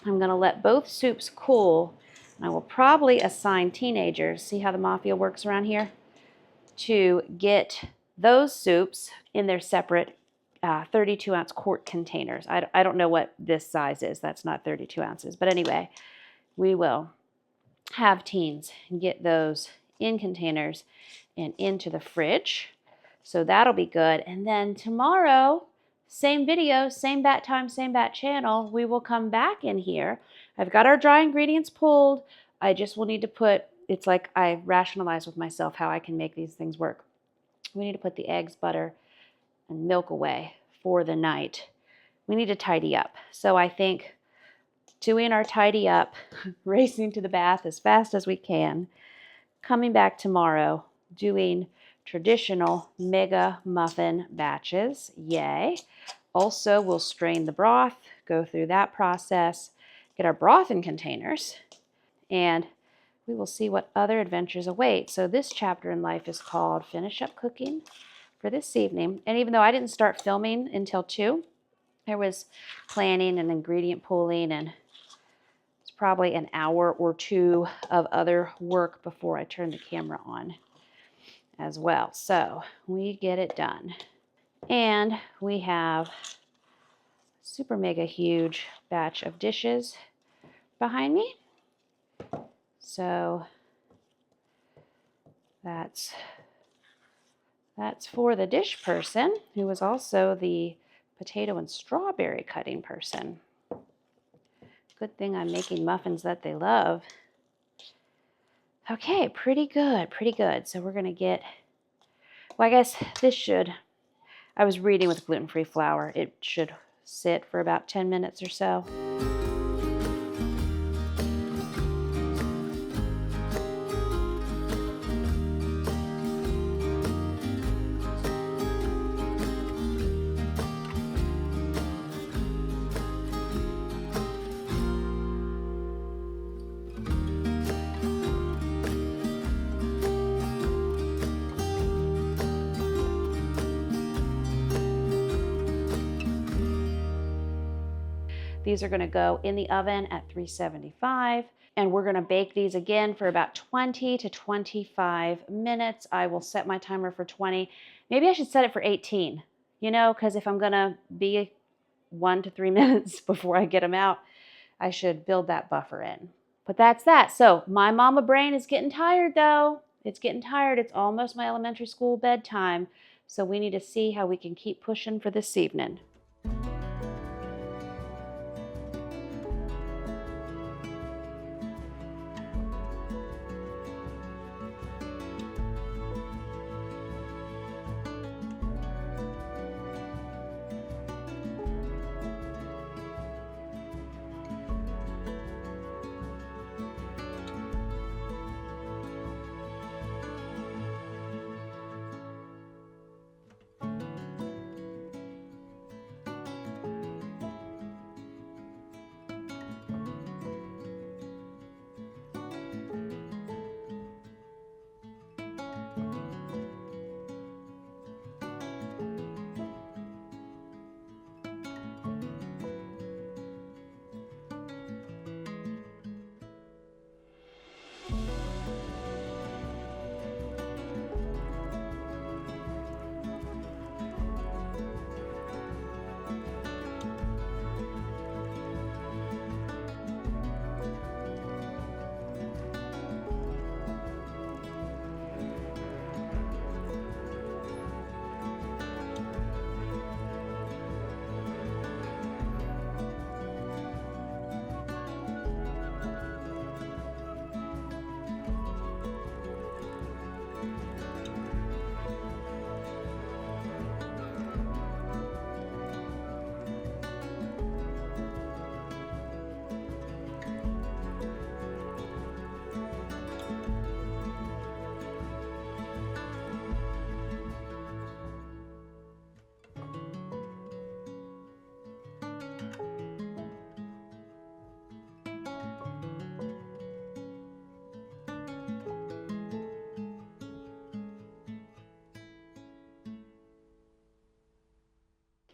I'm going to let both soups cool. And I will probably assign teenagers, see how the mafia works around here, to get those soups in their separate 32-ounce quart containers. I don't know what this size is. That's not 32 ounces. But anyway, we will have teens get those in containers and into the fridge. So that'll be good. And then tomorrow, same video, same bat time, same bat channel, we will come back in here. I've got our dry ingredients pulled. I just will need to put, it's like I rationalize with myself how I can make these things work. We need to put the eggs, butter, and milk away for the night. We need to tidy up. So I think doing our tidy up, racing to the bath as fast as we can, coming back tomorrow, doing traditional mega muffin batches. Yay. Also, we'll strain the broth, go through that process, get our broth in containers, and we will see what other adventures await. So this chapter in life is called Finish Up Cooking, for this evening. And even though I didn't start filming until 2, there was planning and ingredient pooling, and it's probably an hour or 2 of other work before I turn the camera on as well. So we get it done. And we have super mega huge batch of dishes behind me. So that's for the dish person, who is also the potato and strawberry cutting person. Good thing I'm making muffins that they love. Okay, pretty good, pretty good. So we're gonna get, well, I guess this should, I was reading with gluten-free flour, it should sit for about 10 minutes or so. These are going to go in the oven at 375, and we're going to bake these again for about 20 to 25 minutes. I will set my timer for 20. Maybe I should set it for 18, you know, because if I'm going to be 1 to 3 minutes before I get them out, I should build that buffer in. But that's that. So my mama brain is getting tired though. It's getting tired. It's almost my elementary school bedtime. So we need to see how we can keep pushing for this evening.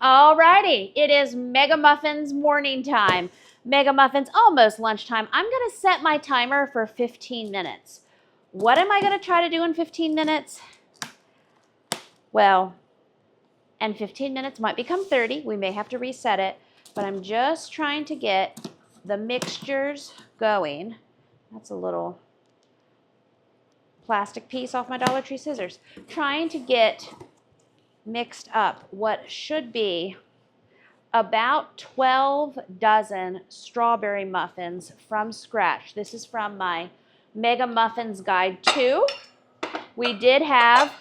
Alrighty, it is Mega Muffins morning time. Mega Muffins, almost lunchtime. I'm gonna set my timer for 15 minutes. What am I gonna try to do in 15 minutes? Well, and 15 minutes might become 30. We may have to reset it, but I'm just trying to get the mixtures going. That's a little plastic piece off my Dollar Tree scissors. Trying to get mixed up what should be about 12 dozen strawberry muffins from scratch. This is from my Mega Muffins Guide 2. We did have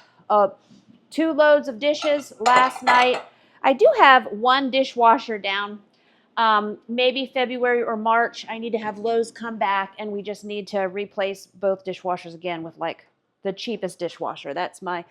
2 loads of dishes last night. I do have 1 dishwasher down. Maybe February or March, I need to have Lowe's come back and we just need to replace both dishwashers again with like the cheapest dishwasher. That's my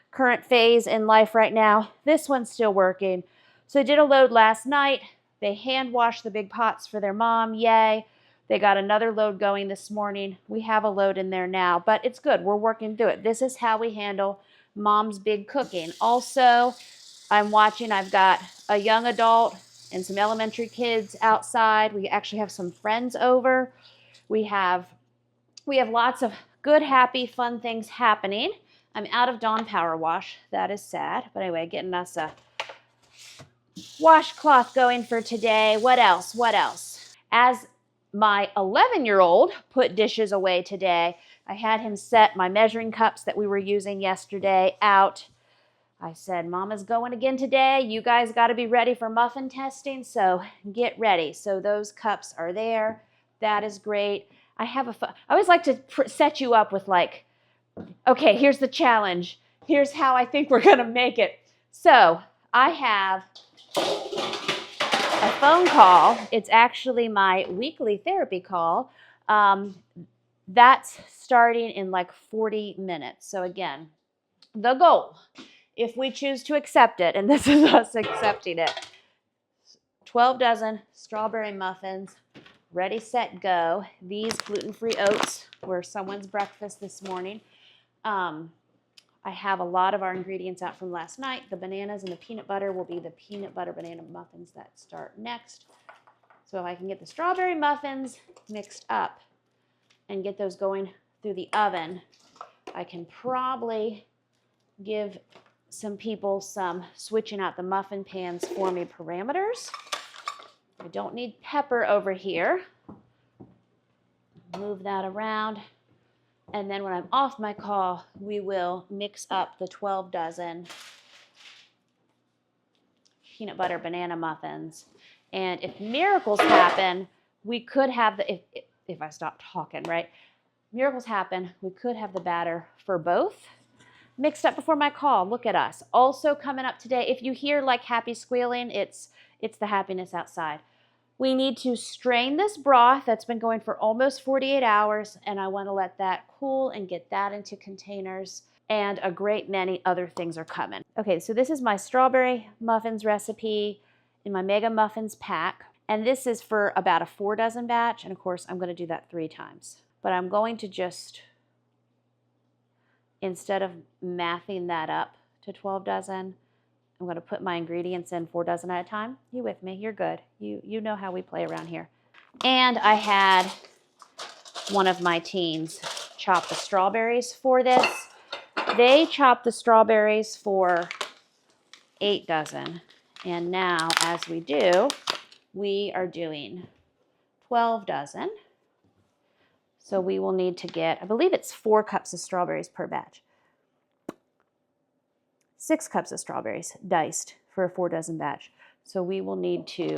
current phase in life right now. This one's still working. So I did a load last night. They hand washed the big pots for their mom. Yay. They got another load going this morning. We have a load in there now, but it's good. We're working through it. This is how we handle Mom's Big Cooking. Also, I'm watching, I've got a young adult and some elementary kids outside. We actually have some friends over. We have lots of good, happy, fun things happening. I'm out of Dawn Power Wash. That is sad. But anyway, getting us a washcloth going for today. What else? What else? As my 11-year-old put dishes away today, I had him set my measuring cups that we were using yesterday out. I said, Mama's going again today. You guys got to be ready for muffin testing, so get ready. So those cups are there. That is great. I always like to set you up with like, okay, here's the challenge. Here's how I think we're going to make it. So I have a phone call. It's actually my weekly therapy call. That's starting in like 40 minutes. So again, the goal, if we choose to accept it, and this is us accepting it, 12 dozen strawberry muffins, ready, set, go. These gluten-free oats were someone's breakfast this morning. I have a lot of our ingredients out from last night. The bananas and the peanut butter will be the peanut butter banana muffins that start next. So if I can get the strawberry muffins mixed up and get those going through the oven, I can probably give some people some switching out the muffin pans for me parameters. I don't need pepper over here. Move that around. And then when I'm off my call, we will mix up the 12 dozen peanut butter banana muffins. And if miracles happen, we could have if I stop talking, right? Miracles happen, we could have the batter for both mixed up before my call. Look at us. Also coming up today, if you hear like happy squealing, it's the happiness outside. We need to strain this broth that's been going for almost 48 hours, and I want to let that cool and get that into containers, and a great many other things are coming. Okay, so this is my strawberry muffins recipe in my Mega Muffins pack, and this is for about a 4 dozen batch, and of course I'm going to do that 3 times. But I'm going to just, instead of mathing that up to 12 dozen, I'm going to put my ingredients in 4 dozen at a time. You with me? You're good. You know how we play around here. And I had one of my teens chop the strawberries for this. They chopped the strawberries for 8 dozen. And now, as we do, we are doing 12 dozen. So we will need to get, I believe it's 4 cups of strawberries per batch. 6 cups of strawberries diced for a 4 dozen batch. So we will need to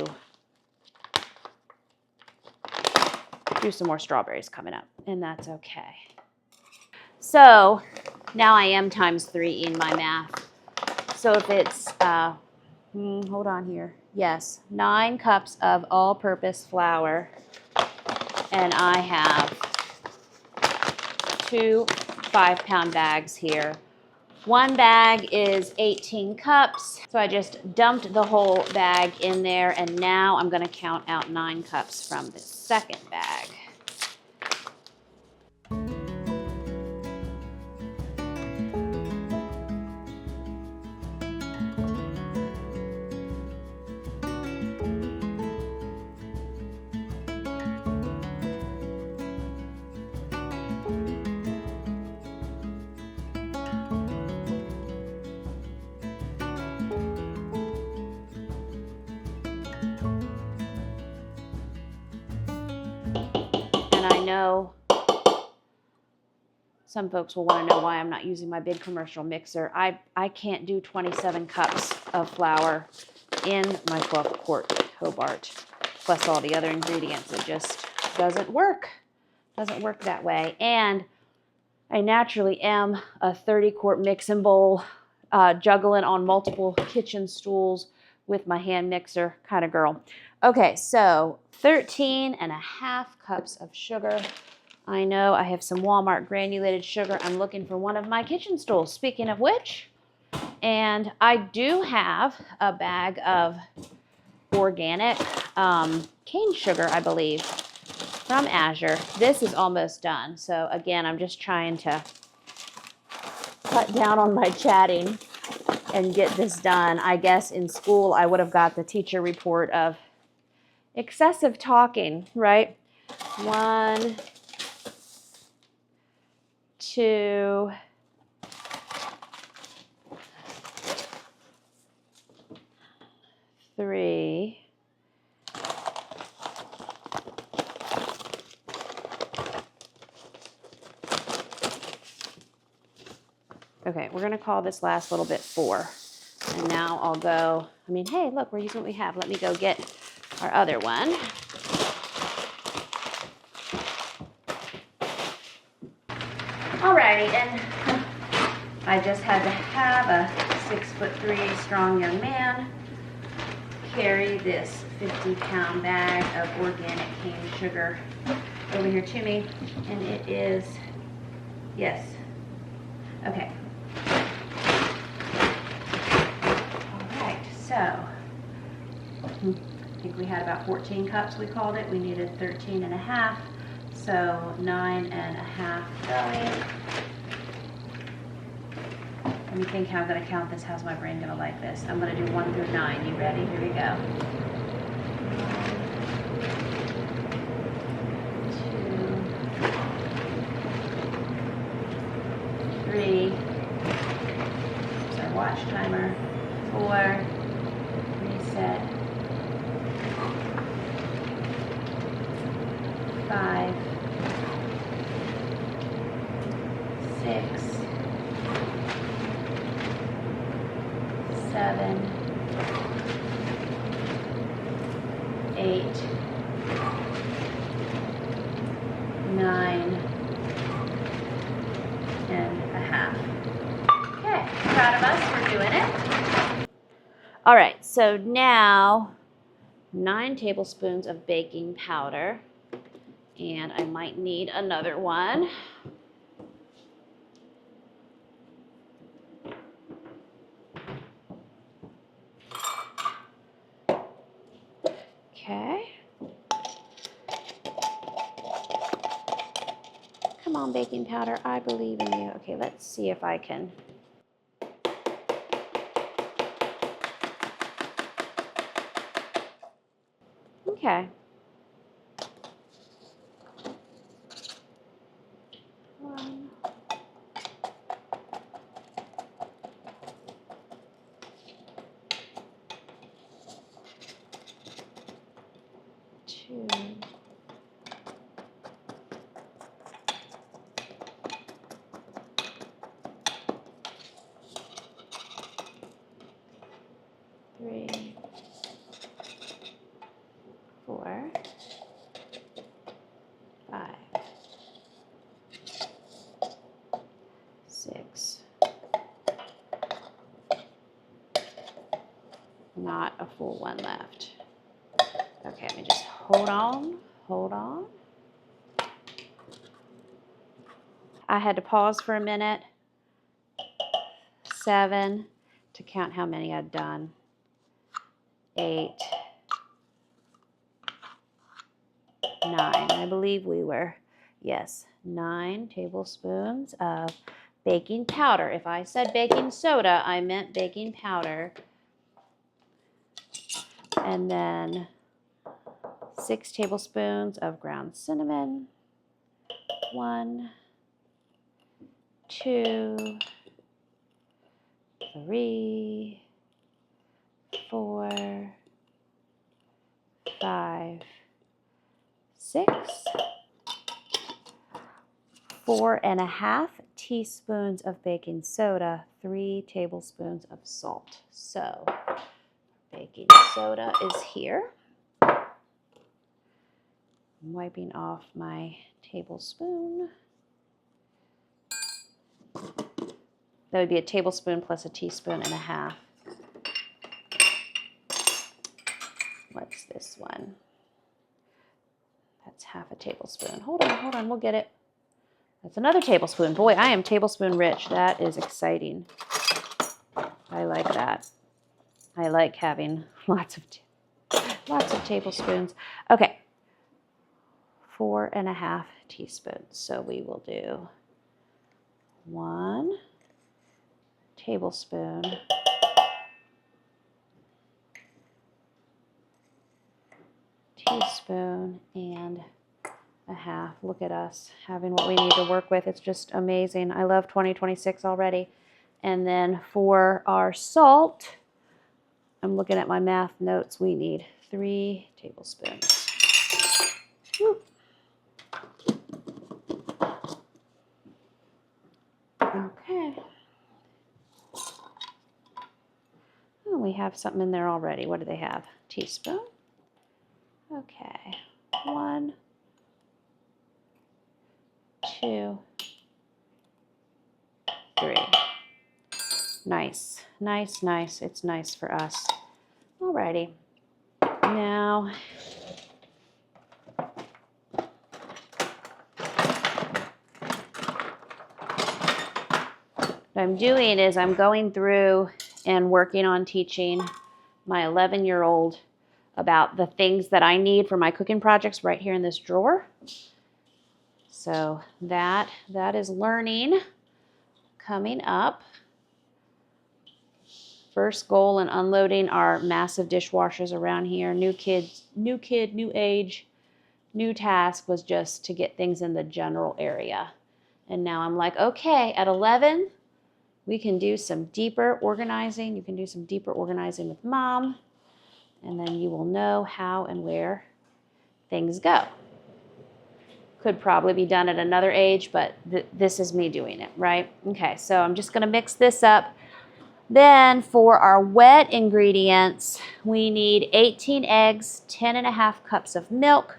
do some more strawberries coming up, and that's okay. So now I am times 3 in my math. So if it's, hold on here. Yes, 9 cups of all-purpose flour, and I have 2 5-pound bags here. 1 bag is 18 cups, so I just dumped the whole bag in there, and now I'm going to count out 9 cups from the second bag. And I know some folks will want to know why I'm not using my big commercial mixer. I can't do 27 cups of flour in my 12-quart Hobart, plus all the other ingredients. It just doesn't work. Doesn't work that way. And I naturally am a 30-quart mixing bowl, juggling on multiple kitchen stools with my hand mixer kind of girl. Okay, so 13.5 cups of sugar. I know I have some Walmart granulated sugar. I'm looking for one of my kitchen stools, speaking of which. And I do have a bag of organic cane sugar, I believe, from Azure. This is almost done. So again, I'm just trying to cut down on my chatting and get this done. I guess in school I would have got the teacher report of excessive talking, right? 1, 2, 3. Okay, we're gonna call this last little bit 4. And now I'll go, I mean, hey, look, we're using what we have. Let me go get our other one. Alrighty, and I just had to have a 6'3" strong young man carry this 50-pound bag of organic cane sugar over here to me, and it is, yes, okay. Alright, so, I think we had about 14 cups, we called it. We needed 13 and a half, so 9 and a half going. Let me think how I'm going to count this. How's my brain going to like this? I'm going to do 1 through 9. You ready? Here we go. 2, 3. There's our watch timer. 4. Reset. 5. 6. 7, 8, 9 and a half. Okay, proud of us for doing it. All right, so now 9 tablespoons of baking powder, and I might need another one. Okay. Come on, baking powder, I believe in you. Okay, let's see if I can. Okay. 1, 2, 3, 4, 5, 6. Not a full one left. Okay, let me just hold on. I had to pause for a minute. 7 to count how many I'd done. 8, 9. I believe we were, yes, 9 tablespoons of baking powder. If I said baking soda, I meant baking powder. And then 6 tablespoons of ground cinnamon. 1, 2, 3, 4, 5, 6. 4 and a half teaspoons of baking soda, 3 tablespoons of salt. So baking soda is here. I'm wiping off my tablespoon. That would be a tablespoon plus a teaspoon and a half. What's this one? That's half a tablespoon. Hold on, we'll get it. That's another tablespoon. Boy, I am tablespoon rich. That is exciting. I like that. I like having lots of tablespoons. Okay, 4 and a half teaspoons. So we will do 1, tablespoon. Teaspoon and a half. Look at us having what we need to work with. It's just amazing. I love 2026 already. And then for our salt, I'm looking at my math notes. We need 3 tablespoons. Woo. Okay. Oh, we have something in there already. What do they have? Teaspoon. Okay. 1, 2, 3. Nice, nice, nice. It's nice for us. Alrighty. Now, what I'm doing is I'm going through and working on teaching my 11-year-old about the things that I need for my cooking projects right here in this drawer. So that is learning coming up. First goal in unloading our massive dishwashers around here. New kid, new age, new task was just to get things in the general area. And now I'm like, okay, at 11, we can do some deeper organizing. You can do some deeper organizing with Mom, and then you will know how and where things go. Could probably be done at another age, but this is me doing it, right? Okay, so I'm just gonna mix this up. Then for our wet ingredients, we need 18 eggs, 10.5 cups of milk,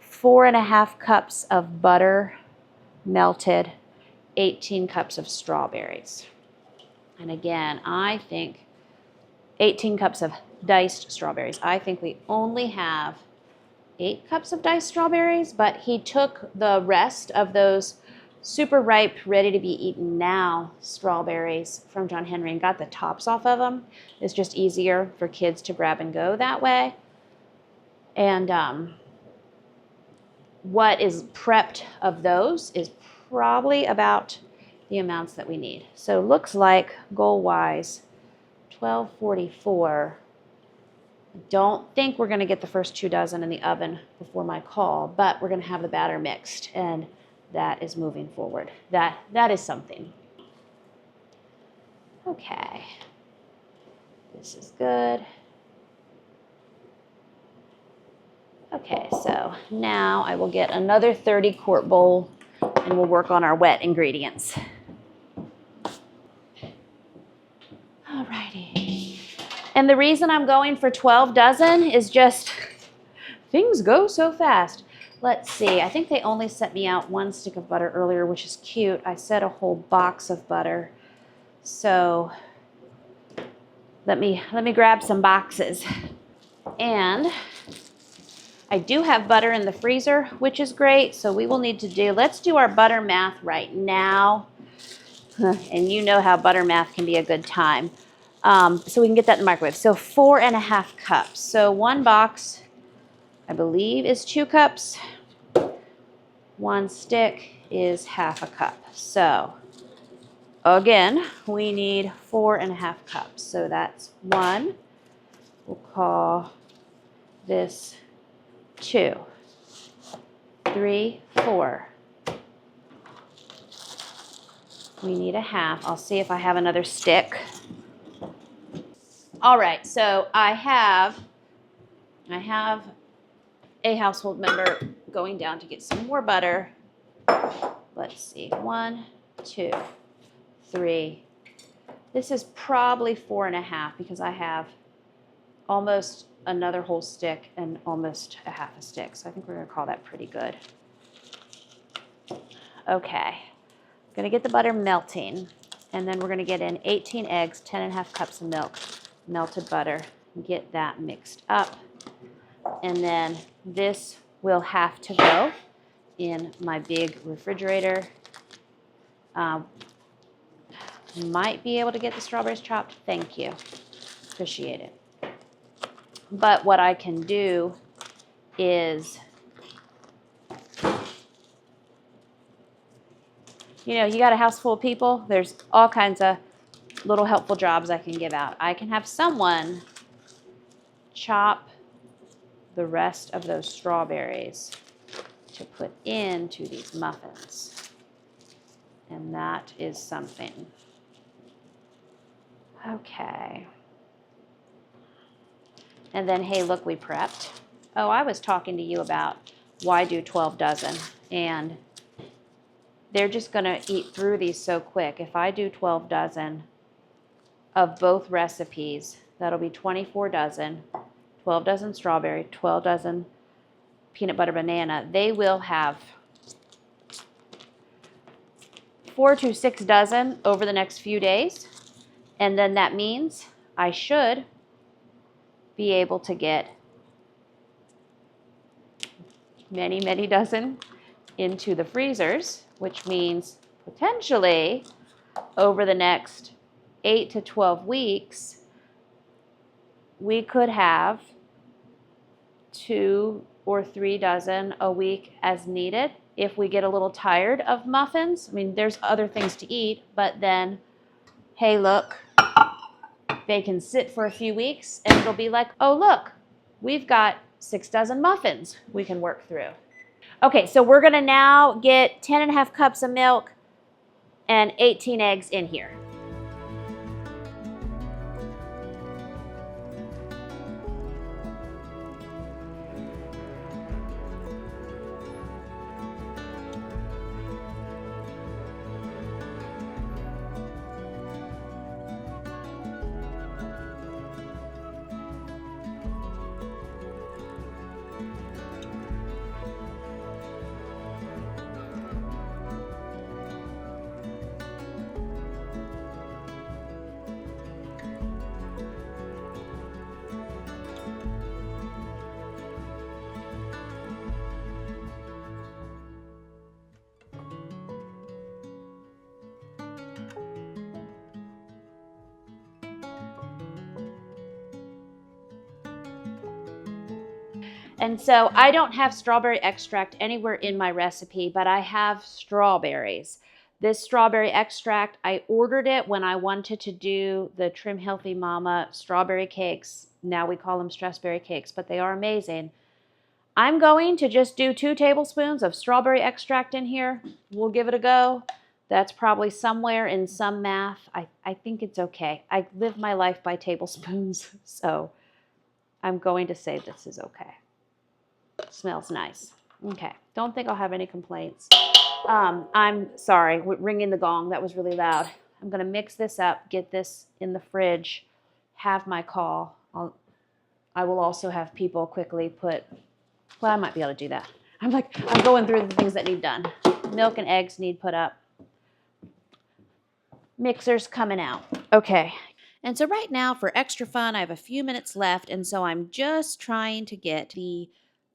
4.5 cups of butter melted, 18 cups of strawberries. And again, I think 18 cups of diced strawberries. I think we only have 8 cups of diced strawberries, but he took the rest of those super ripe, ready to be eaten now strawberries from John Henry and got the tops off of them. It's just easier for kids to grab and go that way. And what is prepped of those is probably about the amounts that we need. So looks like goal-wise, 1244. Don't think we're going to get the first 2 dozen in the oven before my call, but we're going to have the batter mixed, and that is moving forward. That is something. Okay. This is good. Okay, so now I will get another 30 quart bowl and we'll work on our wet ingredients. Alrighty. And the reason I'm going for 12 dozen is just things go so fast. Let's see, I think they only sent me out 1 stick of butter earlier, which is cute. I said a whole box of butter. So let me grab some boxes. And I do have butter in the freezer, which is great. So we will need to let's do our butter math right now. And you know how butter math can be a good time. So we can get that in the microwave. So 4.5 cups. So 1 box, I believe, is 2 cups. 1 stick is 1/2 cup. So again, we need 4.5 cups. So that's 1. We'll call this 2, 3, 4. We need 1/2. I'll see if I have another stick. All right, so I have a household member going down to get some more butter. Let's see, 1, 2, 3. This is probably 4.5 because I have almost another whole stick and almost 1/2 a stick. So I think we're gonna call that pretty good. Okay, I'm gonna get the butter melting, and then we're gonna get in 18 eggs, 10.5 cups of milk, melted butter, get that mixed up. And then this will have to go in my big refrigerator. Might be able to get the strawberries chopped. Thank you. Appreciate it. But what I can do is, you know, you got a house full of people, there's all kinds of little helpful jobs I can give out. I can have someone chop the rest of those strawberries to put into these muffins. And that is something. Okay. And then, hey, look, we prepped. Oh, I was talking to you about why do 12 dozen. And they're just going to eat through these so quick. If I do 12 dozen of both recipes, that'll be 24 dozen, 12 dozen strawberry, 12 dozen peanut butter banana. They will have 4 to 6 dozen over the next few days. And then that means I should be able to get many, many dozen into the freezers, which means potentially over the next 8 to 12 weeks, we could have 2 or 3 dozen a week as needed. If we get a little tired of muffins, I mean, there's other things to eat, but then, hey, look, they can sit for a few weeks and it'll be like, oh, look, we've got 6 dozen muffins we can work through. Okay, so we're gonna now get 10.5 cups of milk and 18 eggs in here. And so I don't have strawberry extract anywhere in my recipe, but I have strawberries. This strawberry extract, I ordered it when I wanted to do the Trim Healthy Mama strawberry cakes. Now we call them stressberry cakes, but they are amazing. I'm going to just do 2 tablespoons of strawberry extract in here. We'll give it a go. That's probably somewhere in some math. I think it's okay. I live my life by tablespoons, so I'm going to say this is okay. Smells nice. Okay, don't think I'll have any complaints. I'm sorry, ringing the gong. That was really loud. I'm going to mix this up, get this in the fridge, have my call. I will also have people quickly put, well, I might be able to do that. I'm going through the things that need done. Milk and eggs need put up. Mixer's coming out. Okay. And so right now, for extra fun, I have a few minutes left, and so I'm just trying to get the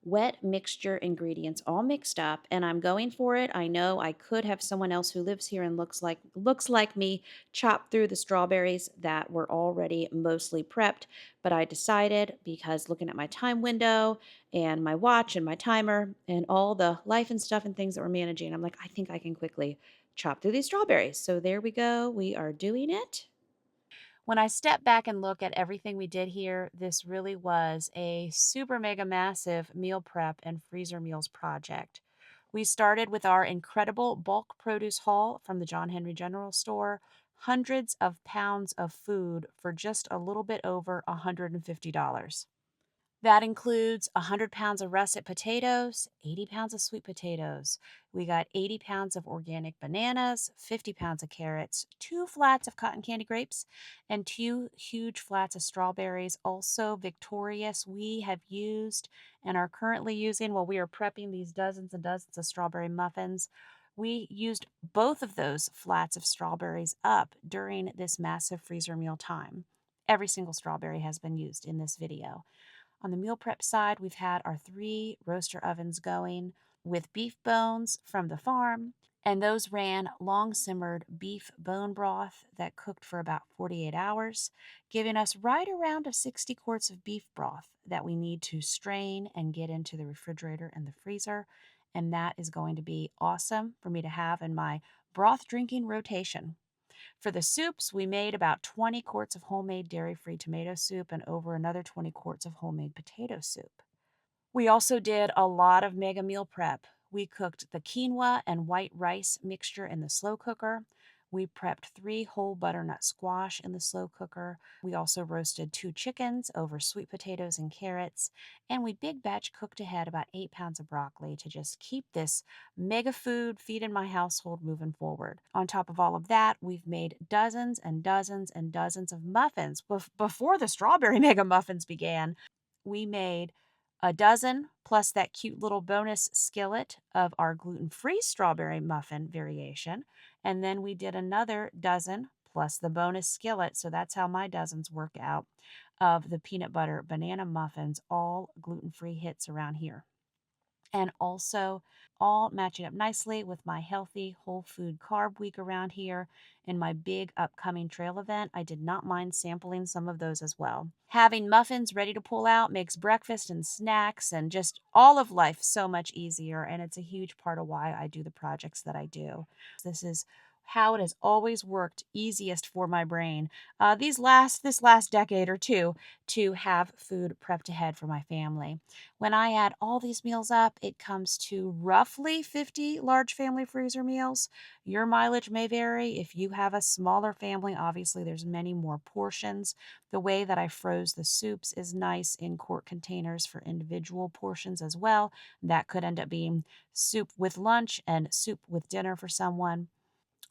wet mixture ingredients all mixed up, and I'm going for it. I know I could have someone else who lives here and looks like me chop through the strawberries that were already mostly prepped, but I decided, because looking at my time window and my watch and my timer and all the life and stuff and things that we're managing, I'm like, I think I can quickly chop through these strawberries. So there we go. We are doing it. When I step back and look at everything we did here, this really was a super mega massive meal prep and freezer meals project. We started with our incredible bulk produce haul from the John Henry General Store, hundreds of pounds of food for just a little bit over $150. That includes 100 pounds of russet potatoes, 80 pounds of sweet potatoes. We got 80 pounds of organic bananas, 50 pounds of carrots, 2 flats of cotton candy grapes, and 2 huge flats of strawberries. Also victorious, we have used and are currently using while we are prepping these dozens and dozens of strawberry muffins. We used both of those flats of strawberries up during this massive freezer meal time. Every single strawberry has been used in this video. On the meal prep side, we've had our 3 roaster ovens going with beef bones from the farm, and those ran long simmered beef bone broth that cooked for about 48 hours, giving us right around 60 quarts of beef broth that we need to strain and get into the refrigerator and the freezer. And that is going to be awesome for me to have in my broth drinking rotation. For the soups, we made about 20 quarts of homemade dairy-free tomato soup and over another 20 quarts of homemade potato soup. We also did a lot of mega meal prep. We cooked the quinoa and white rice mixture in the slow cooker. We prepped 3 whole butternut squash in the slow cooker. We also roasted 2 chickens over sweet potatoes and carrots. And we big batch cooked ahead about 8 pounds of broccoli to just keep this mega food feeding my household moving forward. On top of all of that, we've made dozens and dozens and dozens of muffins. Before the strawberry mega muffins began, we made a dozen plus that cute little bonus skillet of our gluten-free strawberry muffin variation. And then we did another dozen plus the bonus skillet. So that's how my dozens work out of the peanut butter banana muffins, all gluten-free hits around here. And also all matching up nicely with my healthy whole food carb week around here and my big upcoming trail event. I did not mind sampling some of those as well. Having muffins ready to pull out makes breakfast and snacks and just all of life so much easier, and it's a huge part of why I do the projects that I do. This is how it has always worked easiest for my brain this last decade or two to have food prepped ahead for my family. When I add all these meals up, it comes to roughly 50 large family freezer meals. Your mileage may vary. If you have a smaller family, obviously there's many more portions. The way that I froze the soups is nice in quart containers for individual portions as well. That could end up being soup with lunch and soup with dinner for someone.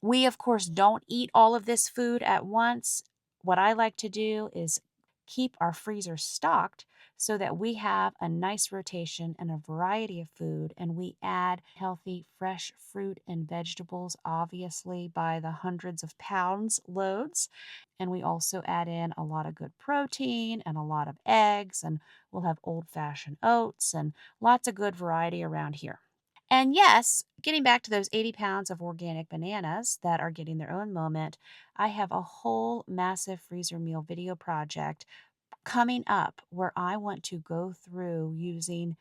We, of course, don't eat all of this food at once. What I like to do is keep our freezer stocked so that we have a nice rotation and a variety of food, and we add healthy, fresh fruit and vegetables, obviously by the hundreds of pounds loads. And we also add in a lot of good protein and a lot of eggs, and we'll have old-fashioned oats and lots of good variety around here. And yes, getting back to those 80 pounds of organic bananas that are getting their own moment, I have a whole massive freezer meal video project coming up where I want to go through using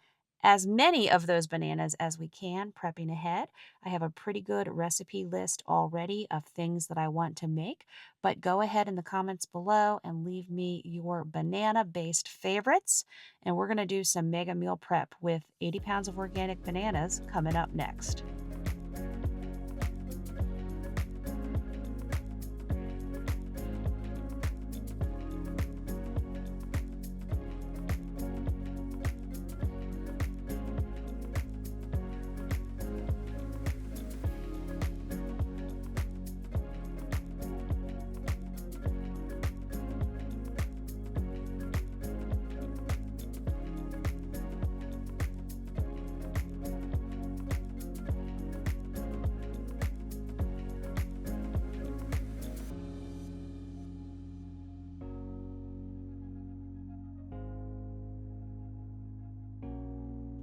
as many of those bananas as we can, prepping ahead. I have a pretty good recipe list already of things that I want to make, but go ahead in the comments below and leave me your banana-based favorites, and we're going to do some mega meal prep with 80 pounds of organic bananas coming up next.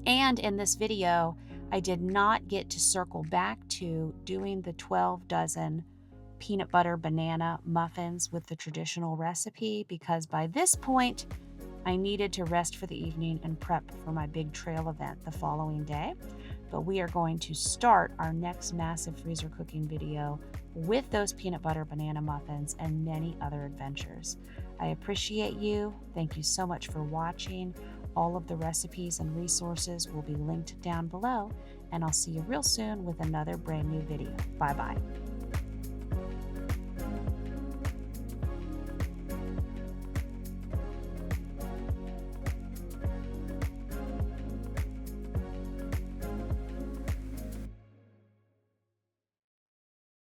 And in this video, I did not get to circle back to doing the 12 dozen peanut butter banana muffins with the traditional recipe because by this point, I needed to rest for the evening and prep for my big trail event the following day. But we are going to start our next massive freezer cooking video with those peanut butter banana muffins and many other adventures. I appreciate you. Thank you so much for watching. All of the recipes and resources will be linked down below, and I'll see you real soon with another brand new video. Bye-bye.